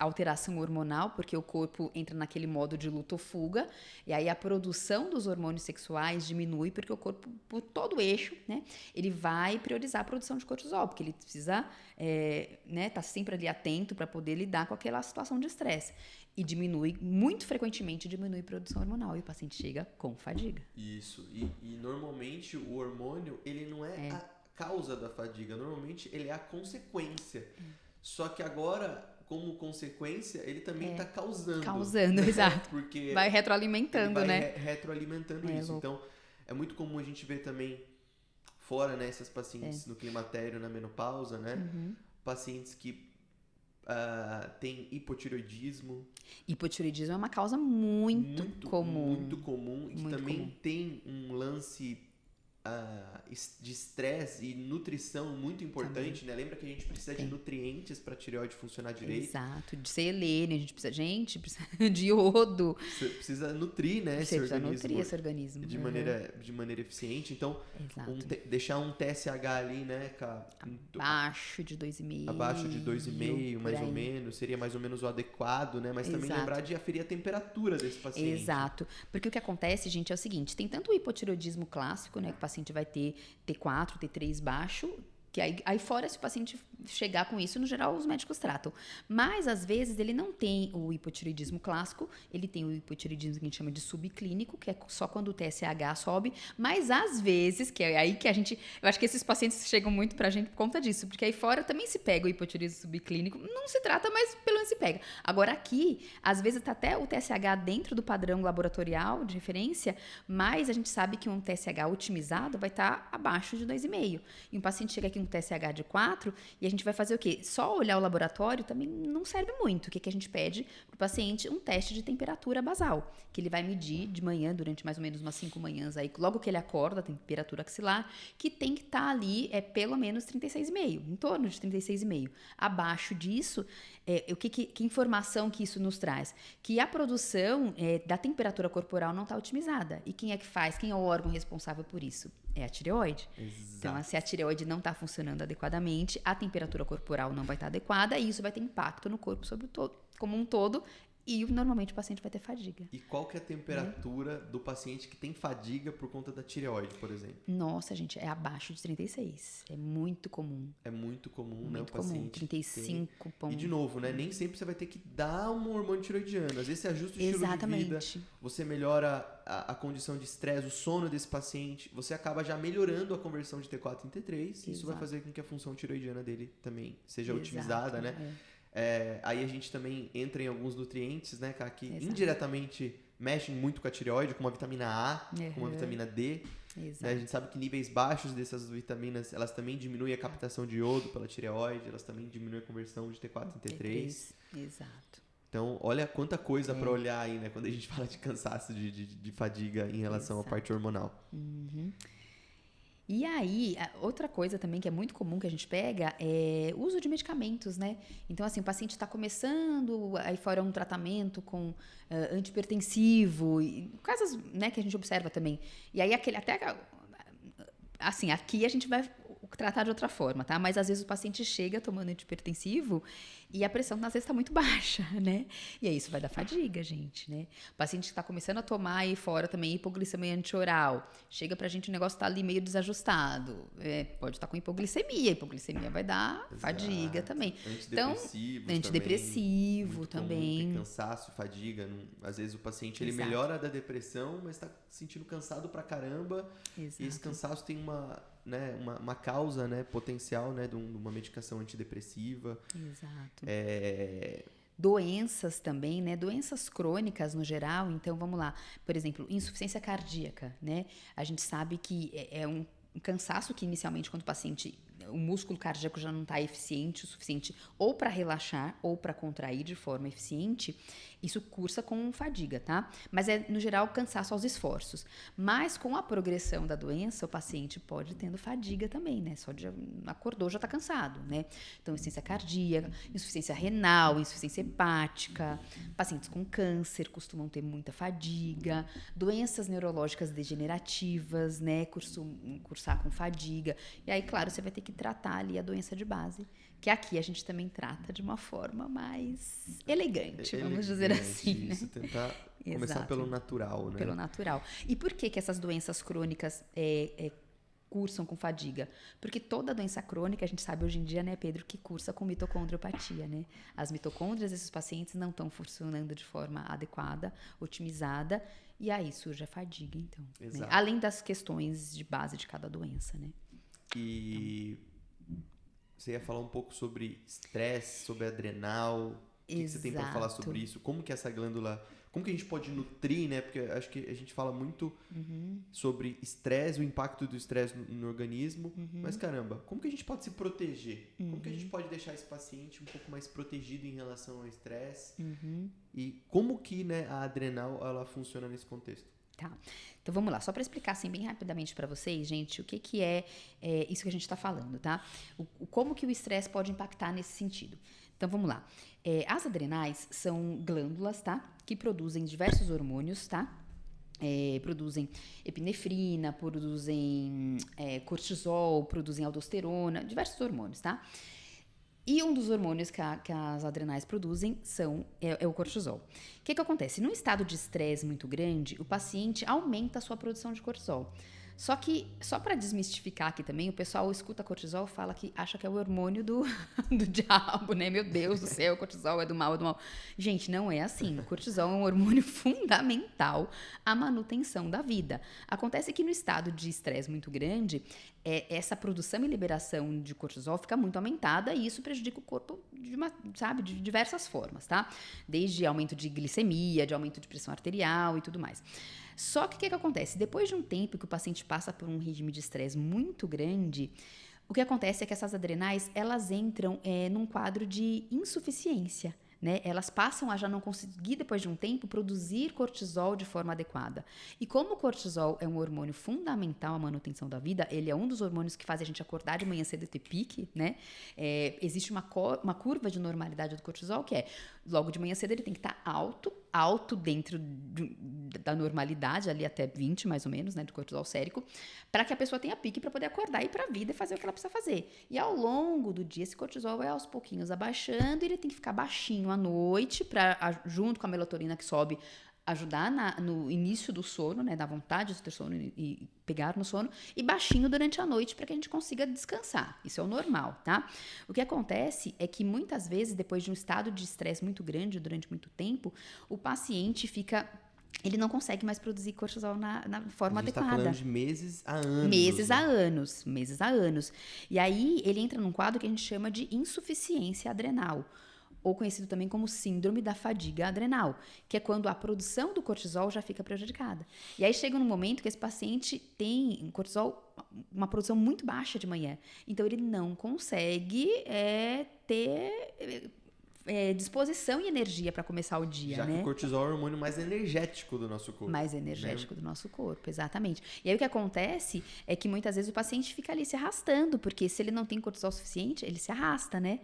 alteração hormonal, porque o corpo entra naquele modo de luta ou fuga, e aí a produção dos hormônios sexuais diminui, porque o corpo, por todo o eixo, né, ele vai priorizar a produção de cortisol, porque ele precisa tá sempre ali atento para poder lidar com aquela situação de estresse. E muito frequentemente diminui a produção hormonal, e o paciente chega com fadiga. Isso, e normalmente o hormônio, ele não é a causa da fadiga, normalmente ele é a consequência. Só que agora, como consequência, ele também está causando. Causando, né? Exato. Porque vai retroalimentando, né? Retroalimentando isso. Louco. Então, é muito comum a gente ver também fora, né, essas pacientes no climatério, na menopausa, né? Pacientes que têm hipotireoidismo. Hipotireoidismo é uma causa muito comum. Muito comum. E que também tem um lance de estresse e nutrição muito importante, né? Lembra que a gente precisa de nutrientes para a tireoide funcionar direito? Exato, de selênio, a gente precisa de iodo. Você precisa nutrir, né? Você precisa nutrir esse organismo. De maneira eficiente. Então, deixar um TSH ali, né? Abaixo de 2,5. Abaixo de 2,5, mais ou menos. Seria mais ou menos o adequado, né? Mas também lembrar de aferir a temperatura desse paciente. Exato. Porque o que acontece, gente, é o seguinte. Tem tanto o hipotireoidismo clássico, né? Que o paciente vai ter T4, T3 baixo, que aí fora, se o paciente chegar com isso, no geral, os médicos tratam. Mas, às vezes, ele não tem o hipotireoidismo clássico, ele tem o hipotireoidismo que a gente chama de subclínico, que é só quando o TSH sobe, mas, às vezes, que é aí que a gente... Eu acho que esses pacientes chegam muito pra gente por conta disso, porque aí fora também se pega o hipotireoidismo subclínico, não se trata, mas pelo menos se pega. Agora, aqui, às vezes, tá até o TSH dentro do padrão laboratorial de referência, mas a gente sabe que um TSH otimizado vai estar abaixo de 2,5. E um paciente chega aqui com TSH de 4, e a gente vai fazer o quê? Só olhar o laboratório também não serve muito. O que a gente pede para o paciente? Um teste de temperatura basal, que ele vai medir de manhã, durante mais ou menos umas 5 manhãs, aí, logo que ele acorda, a temperatura axilar, que tem que estar ali pelo menos 36,5, em torno de 36,5. Abaixo disso, que informação que isso nos traz? Que a produção da temperatura corporal não está otimizada. E quem é que faz? Quem é o órgão responsável por isso? É a tireoide. Exato. Então, se a tireoide não está funcionando adequadamente, a temperatura corporal não vai estar adequada e isso vai ter impacto no corpo como um todo. E normalmente o paciente vai ter fadiga. E qual que é a temperatura do paciente que tem fadiga por conta da tireoide, por exemplo? Nossa, gente, é abaixo de 36. É muito comum. É muito comum, Muito né? O paciente comum. 35 tem... E de novo, né? Nem sempre você vai ter que dar um hormônio tiroidiano. Às vezes você ajusta o estilo Exatamente. de vida, você melhora a condição de estresse, o sono desse paciente, você acaba já melhorando a conversão de T4 em T3. Exato. Isso vai fazer com que a função tiroidiana dele também seja otimizada, né? Aí a gente também entra em alguns nutrientes, né, que indiretamente mexem muito com a tireoide, como a vitamina A, como a vitamina D. Né? A gente sabe que níveis baixos dessas vitaminas, elas também diminuem a captação de iodo pela tireoide, elas também diminuem a conversão de T4 em T3. Exato. Então, olha quanta coisa para olhar aí, né, quando a gente fala de cansaço, de fadiga em relação à parte hormonal. Uhum. E aí, outra coisa também que é muito comum que a gente pega é o uso de medicamentos, né? Então, assim, o paciente está começando, aí fora um tratamento com antihipertensivo, e casos, né, que a gente observa também. E aí, assim, aqui a gente vai tratar de outra forma, tá? Mas às vezes o paciente chega tomando antihipertensivo e a pressão às vezes está muito baixa, né? E aí isso vai dar fadiga, gente, né? O paciente que está começando a tomar aí fora também hipoglicemia antioral, chega pra gente o negócio tá ali meio desajustado, pode estar com hipoglicemia, a hipoglicemia vai dar fadiga também. Antidepressivo também. Comum, cansaço, fadiga. Às vezes o paciente ele melhora da depressão, mas está se sentindo cansado pra caramba. Exato. E esse cansaço tem uma causa, né, potencial, né, de uma medicação antidepressiva. Exato. Doenças também, né? Doenças crônicas no geral. Então, vamos lá. Por exemplo, insuficiência cardíaca, né? A gente sabe que é um cansaço que inicialmente quando o paciente... O músculo cardíaco já não está eficiente o suficiente ou para relaxar ou para contrair de forma eficiente, isso cursa com fadiga, tá? Mas no geral, cansaço aos esforços. Mas com a progressão da doença, o paciente pode ir tendo fadiga também, né? Só de acordou, já está cansado, né? Então, insuficiência cardíaca, insuficiência renal, insuficiência hepática, pacientes com câncer costumam ter muita fadiga, doenças neurológicas degenerativas, né? Cursar com fadiga. E aí, claro, você vai ter que tratar ali a doença de base, que aqui a gente também trata de uma forma mais elegante, vamos dizer assim. Isso, né? Tentar começar pelo natural, né? Pelo natural. E por que essas doenças crônicas cursam com fadiga? Porque toda doença crônica, a gente sabe hoje em dia, né, Pedro, que cursa com mitocondriopatia, né? As mitocôndrias desses pacientes não estão funcionando de forma adequada, otimizada, e aí surge a fadiga, então. Né? Além das questões de base de cada doença, né? E você ia falar um pouco sobre estresse, sobre adrenal. O que você tem para falar sobre isso? Como que essa glândula... Como que a gente pode nutrir, né? Porque acho que a gente fala muito sobre estresse, o impacto do estresse no organismo. Mas, caramba, como que a gente pode se proteger? Como que a gente pode deixar esse paciente um pouco mais protegido em relação ao estresse? E como que, né, a adrenal ela funciona nesse contexto? Tá. Então vamos lá, só para explicar assim bem rapidamente para vocês, gente, o que é isso que a gente está falando, tá? Como que o estresse pode impactar nesse sentido. Então vamos lá. As adrenais são glândulas, tá? Que produzem diversos hormônios, tá? Produzem epinefrina, produzem cortisol, produzem aldosterona, diversos hormônios, tá? E um dos hormônios que as adrenais produzem é o cortisol. O que acontece? Num estado de estresse muito grande, o paciente aumenta a sua produção de cortisol. Só que, só para desmistificar aqui também, o pessoal escuta cortisol e fala que acha que é o hormônio do diabo, né? Meu Deus do céu, o cortisol é do mal, é do mal. Gente, não é assim. O cortisol é um hormônio fundamental à manutenção da vida. Acontece que no estado de estresse muito grande, essa produção e liberação de cortisol fica muito aumentada e isso prejudica o corpo de diversas formas, tá? Desde aumento de glicemia, de aumento de pressão arterial e tudo mais. Só que o que acontece? Depois de um tempo que o paciente passa por um regime de estresse muito grande, O que acontece é que essas adrenais, elas entram num quadro de insuficiência, né? Elas passam a já não conseguir, depois de um tempo, produzir cortisol de forma adequada. E como o cortisol é um hormônio fundamental à manutenção da vida, ele é um dos hormônios que faz a gente acordar de manhã cedo e ter pique, né? Existe uma curva de normalidade do cortisol, que é, logo de manhã cedo ele tem que estar alto dentro da normalidade, ali até 20 mais ou menos, né, do cortisol sérico, para que a pessoa tenha pique para poder acordar e ir para a vida e fazer o que ela precisa fazer. E ao longo do dia, esse cortisol vai aos pouquinhos abaixando e ele tem que ficar baixinho à noite, junto com a melatonina que sobe, ajudar no início do sono, né, da vontade de ter sono e pegar no sono, e baixinho durante a noite para que a gente consiga descansar. Isso é o normal, tá? O que acontece é que muitas vezes, depois de um estado de estresse muito grande durante muito tempo, o paciente ele não consegue mais produzir cortisol na forma adequada. A gente tá falando de meses a anos. Meses a anos. E aí, ele entra num quadro que a gente chama de insuficiência adrenal, ou conhecido também como síndrome da fadiga adrenal, que é quando a produção do cortisol já fica prejudicada. E aí chega num momento que esse paciente tem cortisol, uma produção muito baixa de manhã. Então, ele não consegue ter disposição e energia para começar o dia, Já né? que o cortisol é o hormônio mais energético do nosso corpo. Mais energético do nosso corpo, exatamente. E aí o que acontece é que muitas vezes o paciente fica ali se arrastando, porque se ele não tem cortisol suficiente, ele se arrasta, né?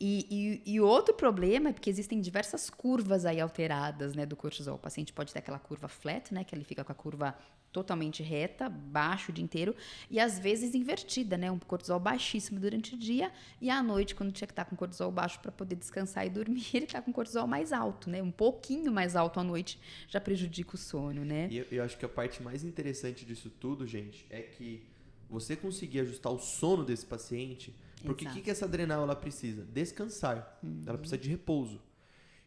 E outro problema é porque existem diversas curvas aí alteradas, né, do cortisol. O paciente pode ter aquela curva flat, né, que ele fica com a curva totalmente reta, baixo o dia inteiro, e às vezes invertida, né, um cortisol baixíssimo durante o dia, e à noite, quando tinha que estar com cortisol baixo para poder descansar e dormir, ele está com cortisol mais alto, né, um pouquinho mais alto à noite já prejudica o sono, né. E eu acho que a parte mais interessante disso tudo, gente, é que você conseguir ajustar o sono desse paciente, porque o que essa adrenal ela precisa? Descansar. Ela precisa de repouso.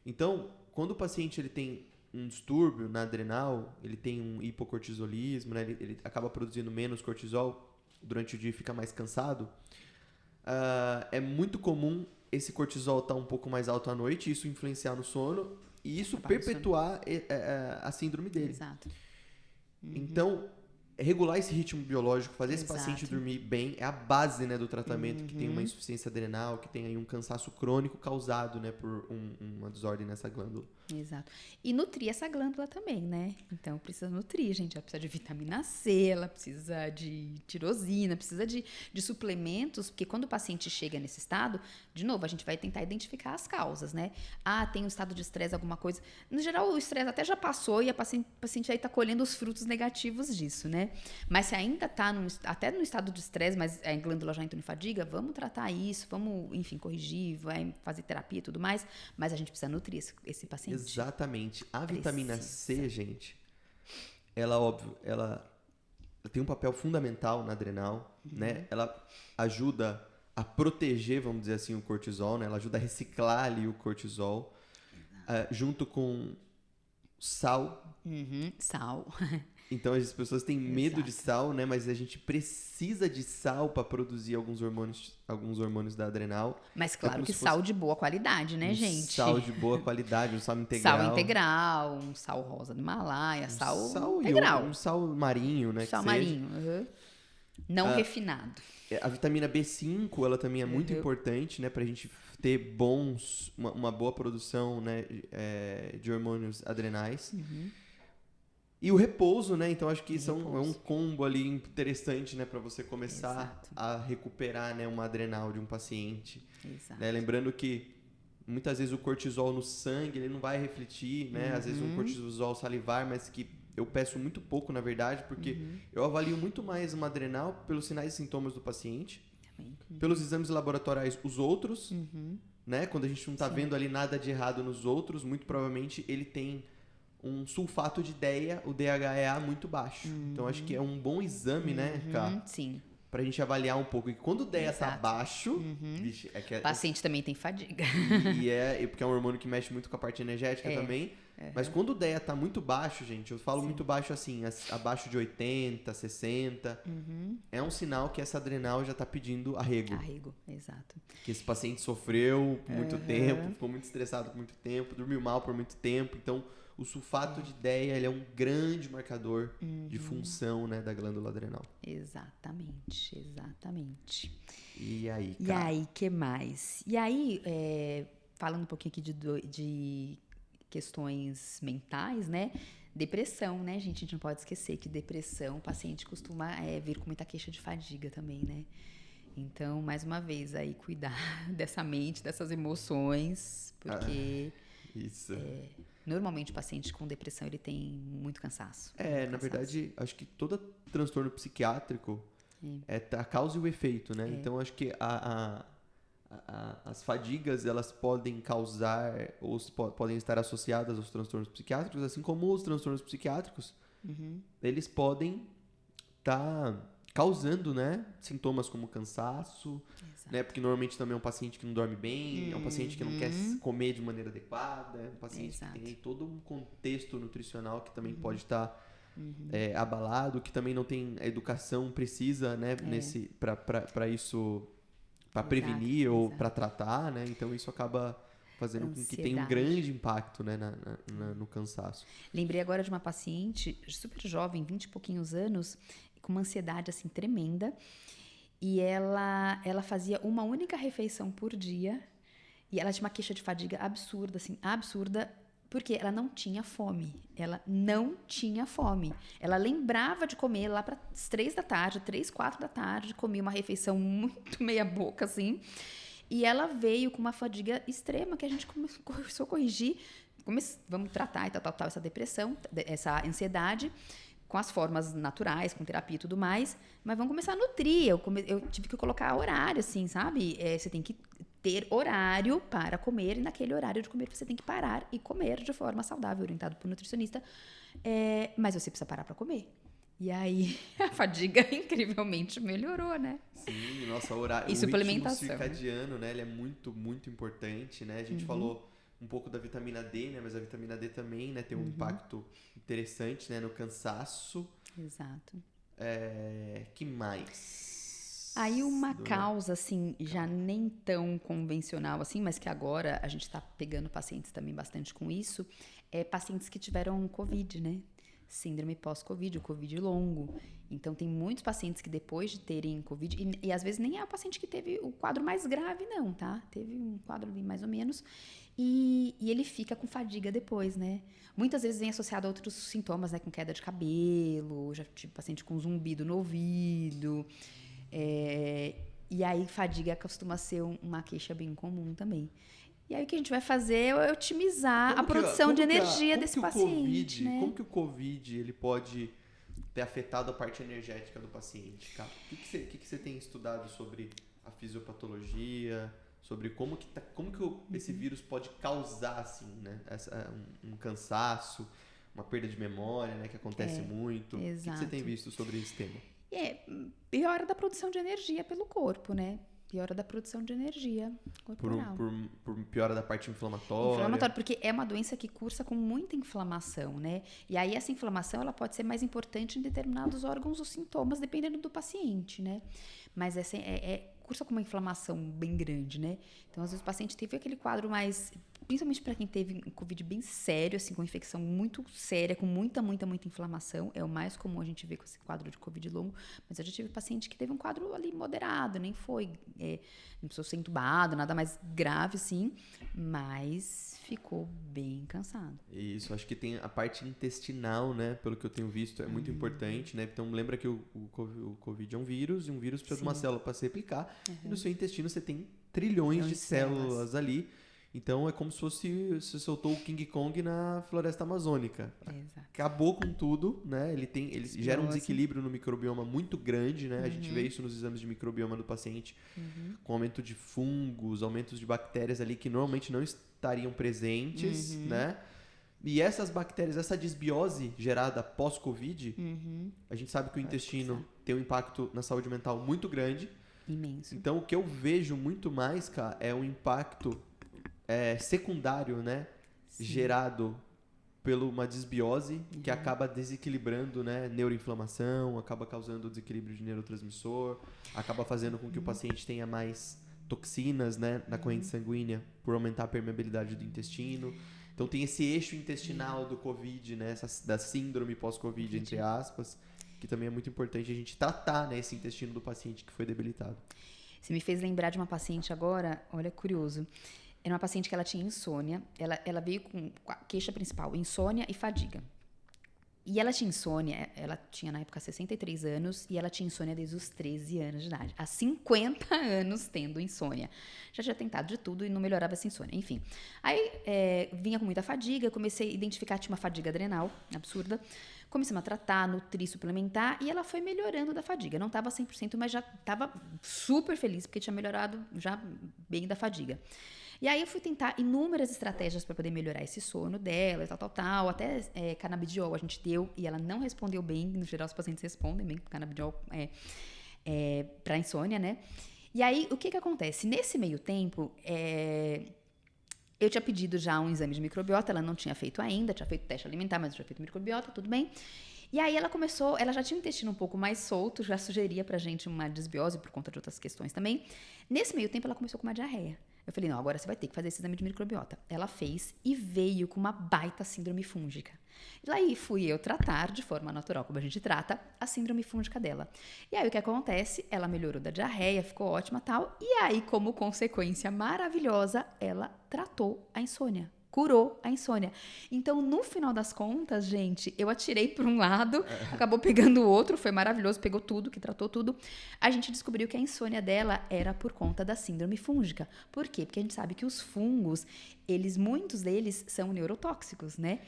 Então, quando o paciente ele tem um distúrbio na adrenal, ele tem um hipocortisolismo, né? Ele acaba produzindo menos cortisol durante o dia e fica mais cansado, é muito comum esse cortisol estar um pouco mais alto à noite, isso influenciar no sono e isso perpetuar a síndrome dele. Exato. Então, regular esse ritmo biológico, fazer esse paciente dormir bem, é a base, né, do tratamento, que tem uma insuficiência adrenal, que tem aí um cansaço crônico causado, né, por uma desordem nessa glândula. Exato. E nutrir essa glândula também, né? Então, precisa nutrir, gente. Ela precisa de vitamina C, ela precisa de tirosina, precisa de suplementos, porque quando o paciente chega nesse estado, de novo, a gente vai tentar identificar as causas, né? Tem um estado de estresse, alguma coisa. No geral, o estresse até já passou e a paciente aí tá colhendo os frutos negativos disso, né? Mas se ainda tá até no estado de estresse, mas a glândula já entrou em fadiga, vamos tratar isso, vamos, enfim, corrigir, vai fazer terapia e tudo mais, mas a gente precisa nutrir esse paciente. Exatamente. A vitamina C, gente, ela, óbvio, ela tem um papel fundamental na adrenal, né? Ela ajuda a proteger, vamos dizer assim, o cortisol, né? Ela ajuda a reciclar ali o cortisol, junto com sal. Sal. Então as pessoas têm medo de sal, né? Mas a gente precisa de sal para produzir alguns hormônios da adrenal. Mas claro que sal de boa qualidade, né, gente? Sal de boa qualidade, um sal integral. Sal integral, um sal rosa do Himalaia, sal integral. Um sal marinho, né? Sal marinho, não refinado. A vitamina B5, ela também é muito importante, né? Pra gente ter uma boa produção, né, de hormônios adrenais. E o repouso, né? Então, acho que isso é um combo ali interessante, né? Para você começar a recuperar, né, uma adrenal de um paciente. Né? Lembrando que muitas vezes o cortisol no sangue, ele não vai refletir, né? Às vezes um cortisol salivar, mas que eu peço muito pouco, na verdade, porque eu avalio muito mais uma adrenal pelos sinais e sintomas do paciente, pelos exames laboratoriais, os outros, né? Quando a gente não está vendo ali nada de errado nos outros, muito provavelmente ele tem um sulfato de DEA, o DHEA, muito baixo. Então, acho que é um bom exame, né, Ká? Sim. Pra gente avaliar um pouco. E quando o DEA tá baixo... Vixe, o paciente também tem fadiga. Porque é um hormônio que mexe muito com a parte energética também. Mas quando o DEA tá muito baixo, gente, eu falo muito baixo assim, abaixo de 80, 60, é um sinal que essa adrenal já tá pedindo arrego. Arrego, exato. Que esse paciente sofreu por muito tempo, ficou muito estressado por muito tempo, dormiu mal por muito tempo. Então, o sulfato de DEA, ele é um grande marcador de função, né, da glândula adrenal. Exatamente. E aí, E cara? aí, que mais? E aí, falando um pouquinho aqui de questões mentais, né? Depressão, né, gente? A gente não pode esquecer que depressão, o paciente costuma vir com muita queixa de fadiga também, né? Então, mais uma vez, aí cuidar dessa mente, dessas emoções, porque Isso. normalmente o paciente com depressão, ele tem muito cansaço. Na verdade, acho que todo transtorno psiquiátrico é a causa e o efeito, né? Então, acho que as fadigas, elas podem causar ou podem estar associadas aos transtornos psiquiátricos, assim como os transtornos psiquiátricos, eles podem estar causando, né, sintomas como cansaço, né, porque normalmente também é um paciente que não dorme bem, é um paciente que não quer comer de maneira adequada, é um paciente que tem todo um contexto nutricional que também pode estar abalado, que também não tem a educação precisa, né, para isso, para prevenir ou para tratar, né, então isso acaba fazendo com que tenha um grande impacto, né, no cansaço. Lembrei agora de uma paciente super jovem, 20 e pouquinhos anos, com uma ansiedade assim tremenda, e ela fazia uma única refeição por dia, e ela tinha uma queixa de fadiga absurda, assim, absurda, porque ela não tinha fome. Ela não tinha fome. Ela lembrava de comer lá para as 3 da tarde, 3, 4 da tarde, comia uma refeição muito meia boca, assim, e ela veio com uma fadiga extrema que a gente começou a corrigir, vamos tratar e tal, essa depressão, essa ansiedade, com as formas naturais, com terapia e tudo mais, mas vamos começar a nutrir. Eu tive que colocar horário, assim, sabe? Você tem que ter horário para comer, e naquele horário de comer você tem que parar e comer de forma saudável, orientado por nutricionista, mas você precisa parar para comer. E aí a fadiga incrivelmente melhorou, né? Sim, nossa, o ritmo circadiano, né? Ele é muito, muito importante, né? A gente falou um pouco da vitamina D, né? Mas a vitamina D também, né, tem um impacto interessante, né, no cansaço. Exato. Que mais? Aí uma causa, assim, já nem tão convencional assim, mas que agora a gente está pegando pacientes também bastante com isso, pacientes que tiveram Covid, né? Síndrome pós-Covid, o Covid longo. Então, tem muitos pacientes que depois de terem Covid, e às vezes nem é o paciente que teve o quadro mais grave, não, tá? Teve um quadro ali mais ou menos, e ele fica com fadiga depois, né? Muitas vezes vem associado a outros sintomas, né? Com queda de cabelo, já tive paciente com zumbido no ouvido, e aí fadiga costuma ser uma queixa bem comum também. E aí o que a gente vai fazer é otimizar a produção de energia desse paciente, né? Como que o Covid ele pode ter afetado a parte energética do paciente, cara? O que você tem estudado sobre a fisiopatologia, sobre como que esse vírus pode causar, assim, né, um cansaço, uma perda de memória, né, que acontece muito? Exato. O que você tem visto sobre esse tema? Piora da produção de energia pelo corpo, né? Piora da produção de energia corporal. Por piora da parte inflamatória. Porque é uma doença que cursa com muita inflamação, né? E aí essa inflamação ela pode ser mais importante em determinados órgãos ou sintomas, dependendo do paciente, né? Mas cursa com uma inflamação bem grande, né? Então, às vezes o paciente teve aquele quadro mais... Principalmente para quem teve um Covid bem sério, assim, com infecção muito séria, com muita inflamação. É o mais comum a gente ver com esse quadro de Covid longo. Mas eu já tive paciente que teve um quadro ali moderado, nem foi... não precisou ser entubado, nada mais grave, sim. Mas ficou bem cansado. Isso, acho que tem a parte intestinal, né? Pelo que eu tenho visto, é muito importante, né? Então, lembra que o Covid é um vírus, e um vírus precisa de uma célula para se replicar. E no seu intestino você tem trilhões de células ali. Então, é como se você soltou o King Kong na floresta amazônica. Exato. Acabou com tudo, né? Ele gera um desequilíbrio no microbioma muito grande, né? A gente vê isso nos exames de microbioma do paciente, com aumento de fungos, aumentos de bactérias ali que normalmente não estariam presentes, né? E essas bactérias, essa desbiose gerada pós-Covid, a gente sabe que o intestino tem um impacto na saúde mental muito grande. Imenso. Então, o que eu vejo muito mais, cara, é um impacto secundário, né? Sim. Gerado por uma desbiose que acaba desequilibrando, né? Neuroinflamação, acaba causando desequilíbrio de neurotransmissor, acaba fazendo com que o paciente tenha mais toxinas, né, na corrente sanguínea por aumentar a permeabilidade do intestino. Então tem esse eixo intestinal do Covid, né? Da síndrome pós-Covid, entre aspas, que também é muito importante a gente tratar, né, esse intestino do paciente que foi debilitado. Você me fez lembrar de uma paciente agora, olha, curioso. Era uma paciente que ela tinha insônia, ela veio com a queixa principal, insônia e fadiga. E ela tinha insônia, ela tinha na época 63 anos e ela tinha insônia desde os 13 anos de idade. Há 50 anos tendo insônia. Já tinha tentado de tudo e não melhorava essa insônia, enfim. Aí vinha com muita fadiga, comecei a identificar, tinha uma fadiga adrenal absurda. Começamos a tratar, nutrir, suplementar e ela foi melhorando da fadiga. Não estava 100%, mas já estava super feliz porque tinha melhorado já bem da fadiga. E aí eu fui tentar inúmeras estratégias para poder melhorar esse sono dela e tal. Até canabidiol a gente deu e ela não respondeu bem. No geral, os pacientes respondem bem com canabidiol para insônia, né? E aí, o que acontece? Nesse meio tempo, eu tinha pedido já um exame de microbiota, ela não tinha feito ainda, tinha feito teste alimentar, mas não tinha feito microbiota, tudo bem. E aí ela já tinha um intestino um pouco mais solto, já sugeria pra gente uma desbiose por conta de outras questões também. Nesse meio tempo, ela começou com uma diarreia. Eu falei, não, agora você vai ter que fazer esse exame de microbiota. Ela fez e veio com uma baita síndrome fúngica. E aí fui eu tratar, de forma natural, como a gente trata, a síndrome fúngica dela. E aí o que acontece? Ela melhorou da diarreia, ficou ótima e tal. E aí, como consequência maravilhosa, ela tratou a insônia. Curou a insônia. Então, no final das contas, gente, eu atirei por um lado, acabou pegando o outro, foi maravilhoso, pegou tudo, que tratou tudo. A gente descobriu que a insônia dela era por conta da síndrome fúngica. Por quê? Porque a gente sabe que os fungos, muitos deles são neurotóxicos, né?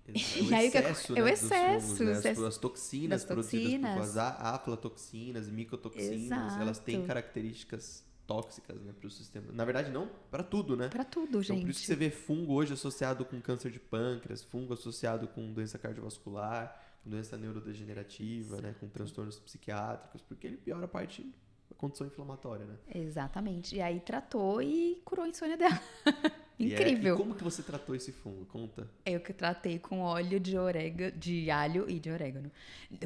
O excesso, né, o excesso, dos fungos, né? As toxinas produzidas por as aflatoxinas, micotoxinas, Exato. Elas têm características tóxicas, né, para o sistema. Na verdade, não para tudo, né? Para tudo, gente. Então, por isso que você vê fungo hoje associado com câncer de pâncreas, fungo associado com doença cardiovascular, com doença neurodegenerativa, né, com transtornos psiquiátricos, porque ele piora a parte da condição inflamatória, né? Exatamente. E aí tratou e curou a insônia dela. Incrível. E como que você tratou esse fungo? Conta. Eu que tratei com óleo de alho e de orégano.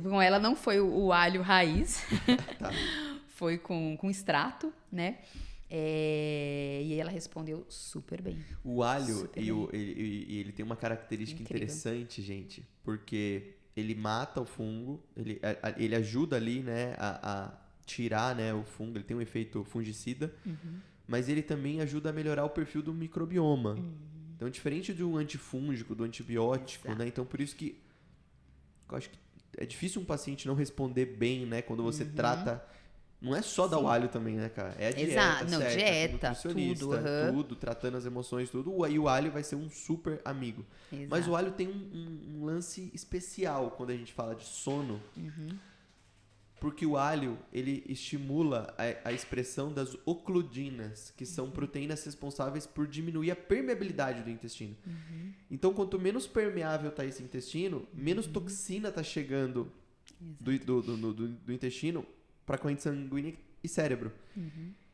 Com ela não foi o alho raiz. Tá. Foi com extrato, né? E ela respondeu super bem. O alho, ele tem uma característica Incrível. interessante, gente, porque ele mata o fungo, ele ajuda ali, né, a tirar, né, o fungo, ele tem um efeito fungicida, mas ele também ajuda a melhorar o perfil do microbioma. Então, diferente do antifúngico, do antibiótico, né? Então, por isso que eu acho que é difícil um paciente não responder bem, né, quando você trata. Não é só dar o alho também, né, cara? É a dieta, Exato. Não, certa, dieta, nutricionista, tudo, tratando as emoções, tudo. Aí o alho vai ser um super amigo. Exato. Mas o alho tem um lance especial quando a gente fala de sono. Porque o alho, ele estimula a expressão das ocludinas, que são proteínas responsáveis por diminuir a permeabilidade do intestino. Então, quanto menos permeável está esse intestino, menos toxina está chegando do intestino para a corrente sanguínea e cérebro.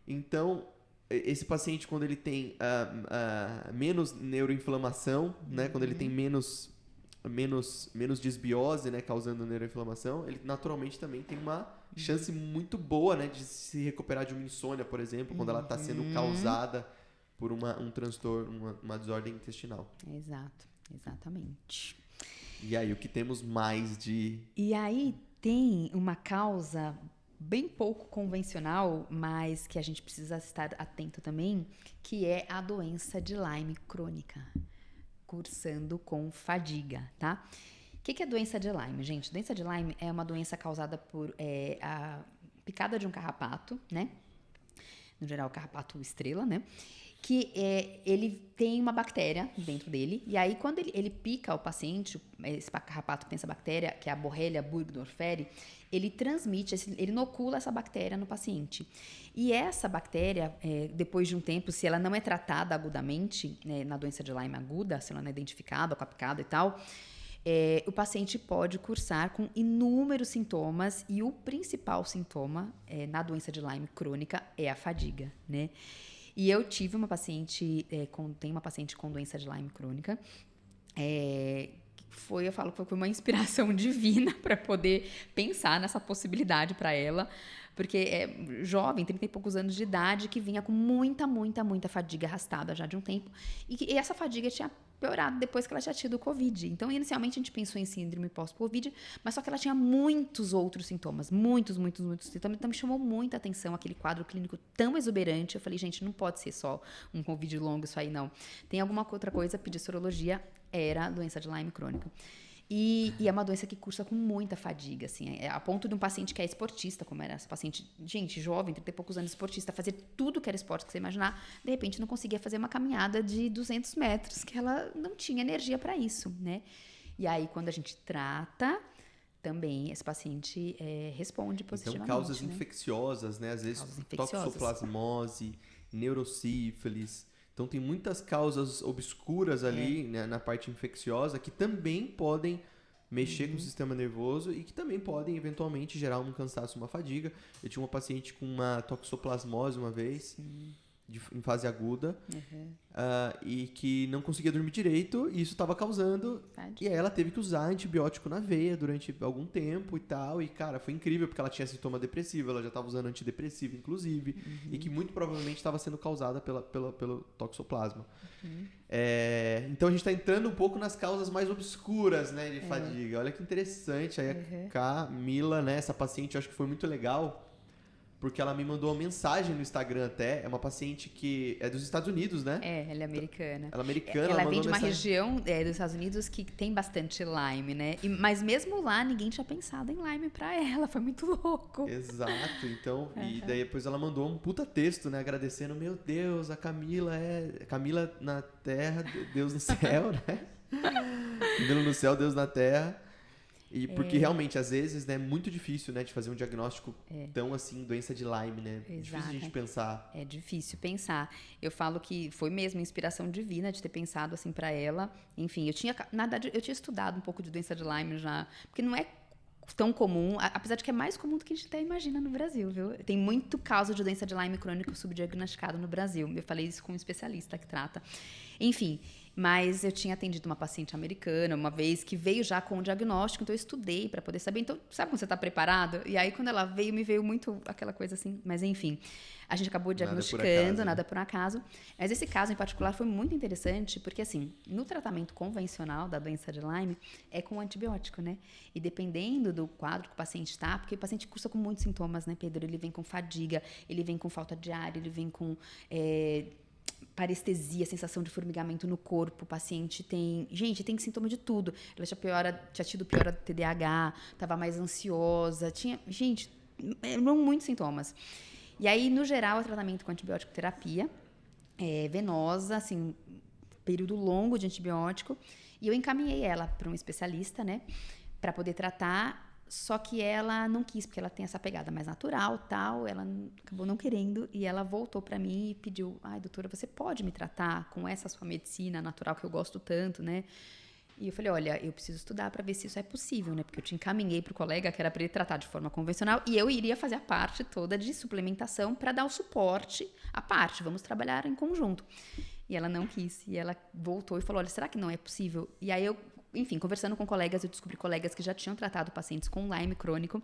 Então, esse paciente, quando ele tem menos neuroinflamação, né, quando ele tem menos desbiose, né, causando neuroinflamação, ele naturalmente também tem uma chance muito boa, né, de se recuperar de uma insônia, por exemplo, quando ela está sendo causada por um transtorno, uma desordem intestinal. Exato, exatamente. E aí, o que temos mais de... E aí tem uma causa bem pouco convencional, mas que a gente precisa estar atento também, que é a doença de Lyme crônica, cursando com fadiga, tá? O que é a doença de Lyme, gente? A doença de Lyme é uma doença causada por a picada de um carrapato, né? No geral, carrapato estrela, né? Que ele tem uma bactéria dentro dele, e aí quando ele pica o paciente, esse carrapato que tem essa bactéria, que é a Borrelia burgdorferi, ele transmite, ele inocula essa bactéria no paciente. E essa bactéria, depois de um tempo, se ela não é tratada agudamente, na doença de Lyme aguda, se ela não é identificada com a picada e tal, o paciente pode cursar com inúmeros sintomas, e o principal sintoma na doença de Lyme crônica é a fadiga, né? E eu tive uma paciente, tem uma paciente com doença de Lyme crônica, eu falo que foi uma inspiração divina para poder pensar nessa possibilidade para ela, porque é jovem, 30 e poucos anos de idade, que vinha com muita fadiga arrastada já de um tempo, e essa fadiga tinha piorado depois que ela tinha tido o Covid. Então, inicialmente, a gente pensou em síndrome pós-Covid, mas só que ela tinha muitos outros sintomas, muitos sintomas. Então, me chamou muita atenção aquele quadro clínico tão exuberante. Eu falei, gente, não pode ser só um Covid longo isso aí, não. Tem alguma outra coisa, pedi sorologia, era doença de Lyme crônica. E é uma doença que cursa com muita fadiga, assim, a ponto de um paciente que é esportista, como era essa paciente, gente, jovem, 30 e poucos anos, esportista, fazer tudo que era esporte que você imaginar, de repente não conseguia fazer uma caminhada de 200 metros, que ela não tinha energia para isso, né? E aí, quando a gente trata, também esse paciente responde positivamente. Então, causas né? infecciosas, né? Às vezes, toxoplasmose, neurosífilis. Então, tem muitas causas obscuras ali, né, na parte infecciosa que também podem mexer com o sistema nervoso e que também podem, eventualmente, gerar um cansaço, uma fadiga. Eu tinha uma paciente com uma toxoplasmose uma vez, em fase aguda, e que não conseguia dormir direito, e isso estava causando... E aí ela teve que usar antibiótico na veia durante algum tempo e tal, e cara, foi incrível, porque ela tinha sintoma depressivo, ela já estava usando antidepressivo, inclusive, e que muito provavelmente estava sendo causada pelo toxoplasma. Então a gente está entrando um pouco nas causas mais obscuras, né, de fadiga. Olha que interessante, aí a Camila, né, essa paciente, eu acho que foi muito legal, porque ela me mandou uma mensagem no Instagram até. É uma paciente que é dos Estados Unidos, né? Ela é americana. Ela é americana. Ela vem de uma região dos Estados Unidos que tem bastante Lyme, né? Mas mesmo lá, ninguém tinha pensado em Lyme pra ela. Foi muito louco. Exato. Então, e daí depois ela mandou um puta texto, né? Agradecendo, meu Deus, a Camila Camila na terra, Deus no céu, né? Camila no céu, Deus na terra. E porque realmente, às vezes, né, é muito difícil, né, de fazer um diagnóstico tão assim, doença de Lyme, né? Exato. Difícil a gente pensar. É difícil pensar. Eu falo que foi mesmo inspiração divina de ter pensado assim pra ela. Enfim, na verdade, eu tinha estudado um pouco de doença de Lyme já, porque não é tão comum, apesar de que é mais comum do que a gente até imagina no Brasil, viu? Tem muito caso de doença de Lyme crônico subdiagnosticado no Brasil. Eu falei isso com um especialista que trata. Enfim, mas eu tinha atendido uma paciente americana uma vez que veio já com o diagnóstico, então eu estudei para poder saber. Então, sabe quando você está preparado? E aí, quando ela veio, me veio muito aquela coisa assim. Mas, enfim, a gente acabou diagnosticando, nada por acaso. Mas esse caso em particular foi muito interessante, porque, assim, no tratamento convencional da doença de Lyme, é com antibiótico, né? E dependendo do quadro que o paciente está, porque o paciente cursa com muitos sintomas, né, Pedro? Ele vem com fadiga, ele vem com falta de ar, ele vem com... parestesia, sensação de formigamento no corpo, o paciente tem sintoma de tudo. Ela tinha tido piora do TDAH, estava mais ansiosa, eram muitos sintomas. E aí, no geral, o tratamento com antibiótico terapia venosa, assim, período longo de antibiótico, e eu encaminhei ela para um especialista, né, para poder tratar. Só que ela não quis, porque ela tem essa pegada mais natural, tal, ela acabou não querendo, e ela voltou para mim e pediu, doutora, você pode me tratar com essa sua medicina natural que eu gosto tanto, né? E eu falei, olha, eu preciso estudar para ver se isso é possível, né? Porque eu te encaminhei pro colega que era para ele tratar de forma convencional, e eu iria fazer a parte toda de suplementação para dar o suporte à parte, vamos trabalhar em conjunto. E ela não quis, e ela voltou e falou, olha, será que não é possível? E aí enfim, conversando com colegas, eu descobri colegas que já tinham tratado pacientes com Lyme crônico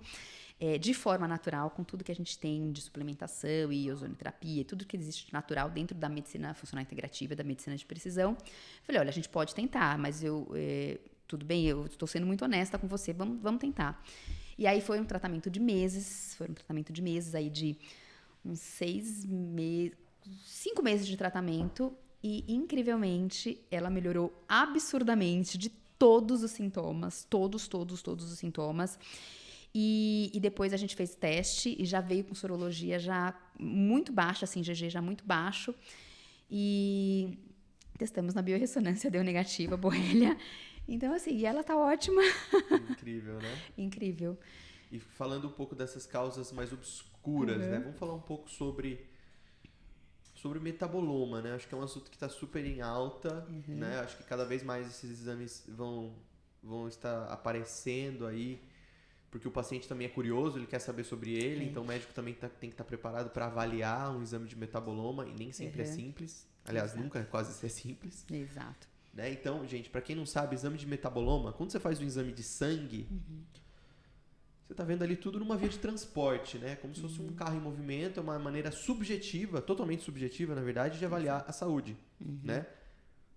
de forma natural, com tudo que a gente tem de suplementação e ozonoterapia, tudo que existe de natural dentro da medicina funcional integrativa, da medicina de precisão. Falei, olha, a gente pode tentar, mas tudo bem, eu estou sendo muito honesta com você, vamos tentar. E aí foi um tratamento de meses, aí de uns 5 meses de tratamento, e incrivelmente ela melhorou absurdamente de todos os sintomas, todos os sintomas. E depois a gente fez teste e já veio com sorologia já muito baixa, assim, GG já muito baixo. E testamos na biorressonância, deu negativa, borrelia. Então, assim, e ela tá ótima. Incrível, né? Incrível. E falando um pouco dessas causas mais obscuras, né? Vamos falar um pouco sobre metaboloma, né? Acho que é um assunto que está super em alta, né? Acho que cada vez mais esses exames vão estar aparecendo aí, porque o paciente também é curioso, ele quer saber sobre ele, então o médico também tem que estar preparado para avaliar um exame de metaboloma, e nem sempre é simples. Aliás, nunca quase é simples. Exato. né? Então, gente, para quem não sabe, exame de metaboloma, quando você faz um exame de sangue, você tá vendo ali tudo numa via de transporte, né? Como se fosse um carro em movimento, é uma maneira subjetiva, totalmente subjetiva, na verdade, de avaliar a saúde, né?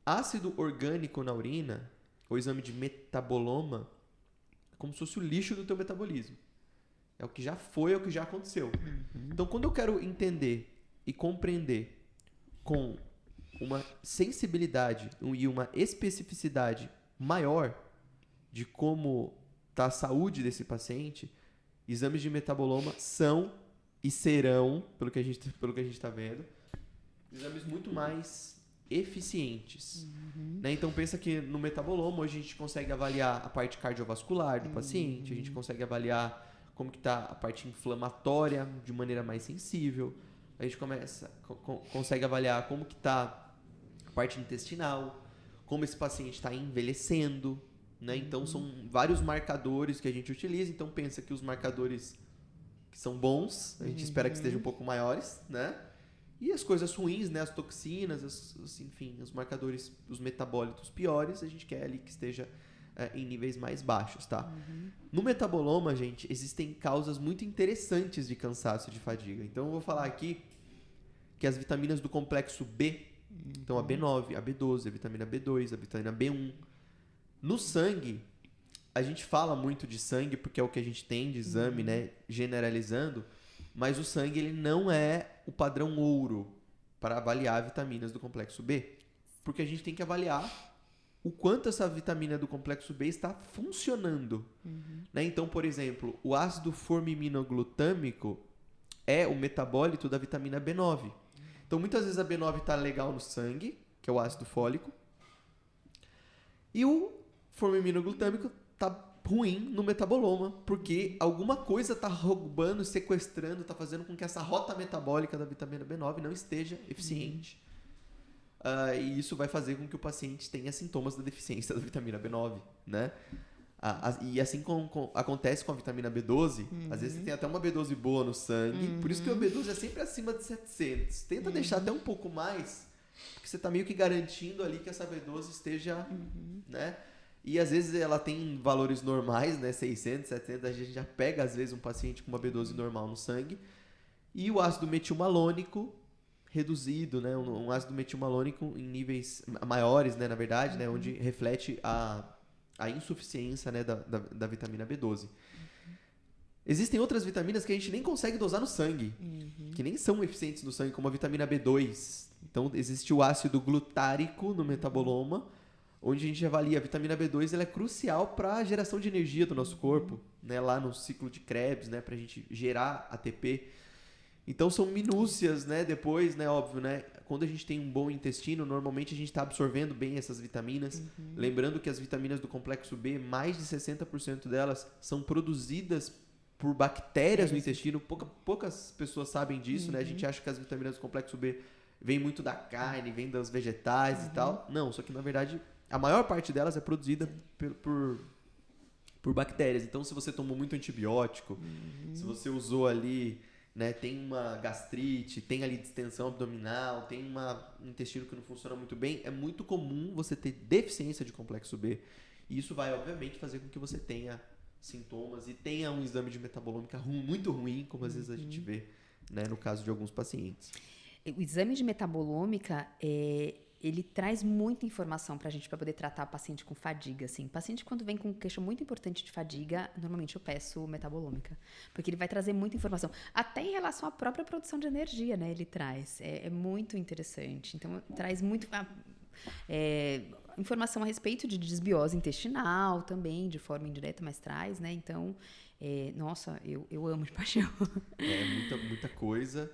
Ácido orgânico na urina, o exame de metaboloma, é como se fosse o lixo do teu metabolismo. É o que já foi, é o que já aconteceu. Então, quando eu quero entender e compreender com uma sensibilidade e uma especificidade maior de como está a saúde desse paciente, exames de metaboloma são e serão, pelo que a gente está vendo, exames muito mais eficientes. Né? Então pensa que no metaboloma hoje a gente consegue avaliar a parte cardiovascular do paciente, a gente consegue avaliar como que está a parte inflamatória de maneira mais sensível, a gente consegue avaliar como que está a parte intestinal, como esse paciente está envelhecendo, né? Então são vários marcadores que a gente utiliza. Então pensa que os marcadores que são bons, a gente espera que estejam um pouco maiores, né? E as coisas ruins, né? As toxinas, enfim, os marcadores, os metabólitos piores, a gente quer ali que esteja em níveis mais baixos, tá? No metaboloma, gente, existem causas muito interessantes de cansaço e de fadiga. Então eu vou falar aqui que as vitaminas do complexo B, então a B9, a B12, a vitamina B2, a vitamina B1. No sangue, a gente fala muito de sangue porque é o que a gente tem de exame, né? Generalizando, mas o sangue ele não é o padrão ouro para avaliar vitaminas do complexo B. Porque a gente tem que avaliar o quanto essa vitamina do complexo B está funcionando. Né? Então, por exemplo, o ácido formiminoglutamínico é o metabólito da vitamina B9. Então, muitas vezes a B9 está legal no sangue, que é o ácido fólico, e o formiminoglutamínico está ruim no metaboloma, porque alguma coisa está roubando, sequestrando, está fazendo com que essa rota metabólica da vitamina B9 não esteja eficiente. E isso vai fazer com que o paciente tenha sintomas da deficiência da vitamina B9, né? E assim como acontece com a vitamina B12, às vezes você tem até uma B12 boa no sangue, por isso que a B12 é sempre acima de 700. Tenta deixar até um pouco mais, porque você está meio que garantindo ali que essa B12 esteja, né? E às vezes ela tem valores normais, né? 600, 700, a gente já pega às vezes um paciente com uma B12 normal no sangue. E o ácido metilmalônico reduzido, né? Um ácido metilmalônico em níveis maiores, né? Na verdade, né? Onde reflete a insuficiência, né? da vitamina B12. Existem outras vitaminas que a gente nem consegue dosar no sangue, que nem são eficientes no sangue, como a vitamina B2. Então, existe o ácido glutárico no metaboloma, onde a gente avalia a vitamina B2, ela é crucial para a geração de energia do nosso corpo, né? Lá no ciclo de Krebs, né? Para a gente gerar ATP. Então são minúcias, né? Depois, né? Óbvio, né? Quando a gente tem um bom intestino, normalmente a gente está absorvendo bem essas vitaminas. Lembrando que as vitaminas do complexo B, mais de 60% delas são produzidas por bactérias no intestino. Poucas pessoas sabem disso, né? A gente acha que as vitaminas do complexo B vêm muito da carne, vêm dos vegetais e tal. Não, só que na verdade a maior parte delas é produzida por bactérias. Então, se você tomou muito antibiótico, se você usou ali, né, tem uma gastrite, tem ali distensão abdominal, tem um intestino que não funciona muito bem, é muito comum você ter deficiência de complexo B. E isso vai, obviamente, fazer com que você tenha sintomas e tenha um exame de metabolômica muito ruim, como às vezes a gente vê, né, no caso de alguns pacientes. O exame de metabolômica ele traz muita informação para a gente para poder tratar paciente com fadiga, assim. Paciente quando vem com queixa muito importante de fadiga, normalmente eu peço metabolômica, porque ele vai trazer muita informação, até em relação à própria produção de energia, né? Ele traz, é muito interessante. Então traz muito informação a respeito de desbiose intestinal também, de forma indireta, mas traz, né? Então, nossa, eu amo de paixão. Muita coisa.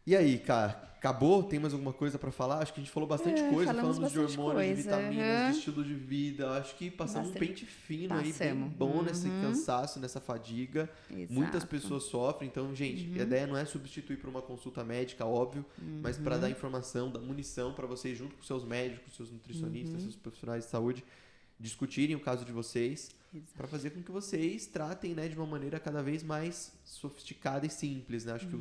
E aí, cara, acabou? Tem mais alguma coisa pra falar? Acho que a gente falou bastante coisa, falamos de hormônios, de vitaminas, de estilo de vida. Acho que passamos um pente fino aí, bem bom nesse cansaço, nessa fadiga. Exato. Muitas pessoas sofrem, então, gente, a ideia não é substituir por uma consulta médica, óbvio, mas para dar informação, dar munição para vocês, junto com seus médicos, seus nutricionistas, seus profissionais de saúde, discutirem o caso de vocês, para fazer com que vocês tratem, né, de uma maneira cada vez mais sofisticada e simples, né? Acho que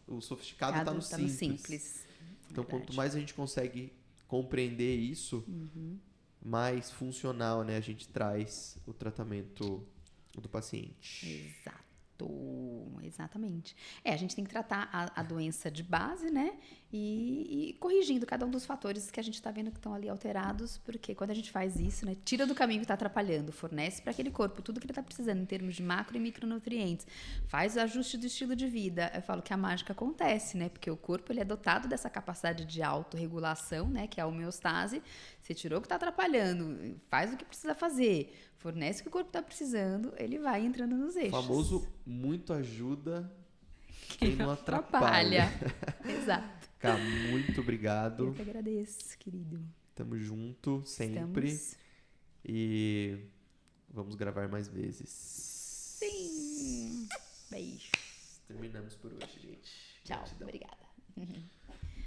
o sofisticado está no simples. Então, quanto mais a gente consegue compreender isso, mais funcional, né? A gente traz o tratamento do paciente. Exatamente. A gente tem que tratar a doença de base, né? E corrigindo cada um dos fatores que a gente está vendo que estão ali alterados, porque quando a gente faz isso, né? Tira do caminho que está atrapalhando, fornece para aquele corpo tudo que ele está precisando em termos de macro e micronutrientes, faz o ajuste do estilo de vida. Eu falo que a mágica acontece, né? Porque o corpo ele é dotado dessa capacidade de autorregulação, né? Que é a homeostase. Você tirou o que está atrapalhando, faz o que precisa fazer, fornece o que o corpo está precisando, ele vai entrando nos eixos. O famoso muito ajuda quem não atrapalha. Exato. Cá, muito obrigado. Eu que agradeço, querido. Tamo junto sempre. Estamos. E vamos gravar mais vezes. Sim. Beijo. Terminamos por hoje, gente. Tchau. Gratidão. Obrigada.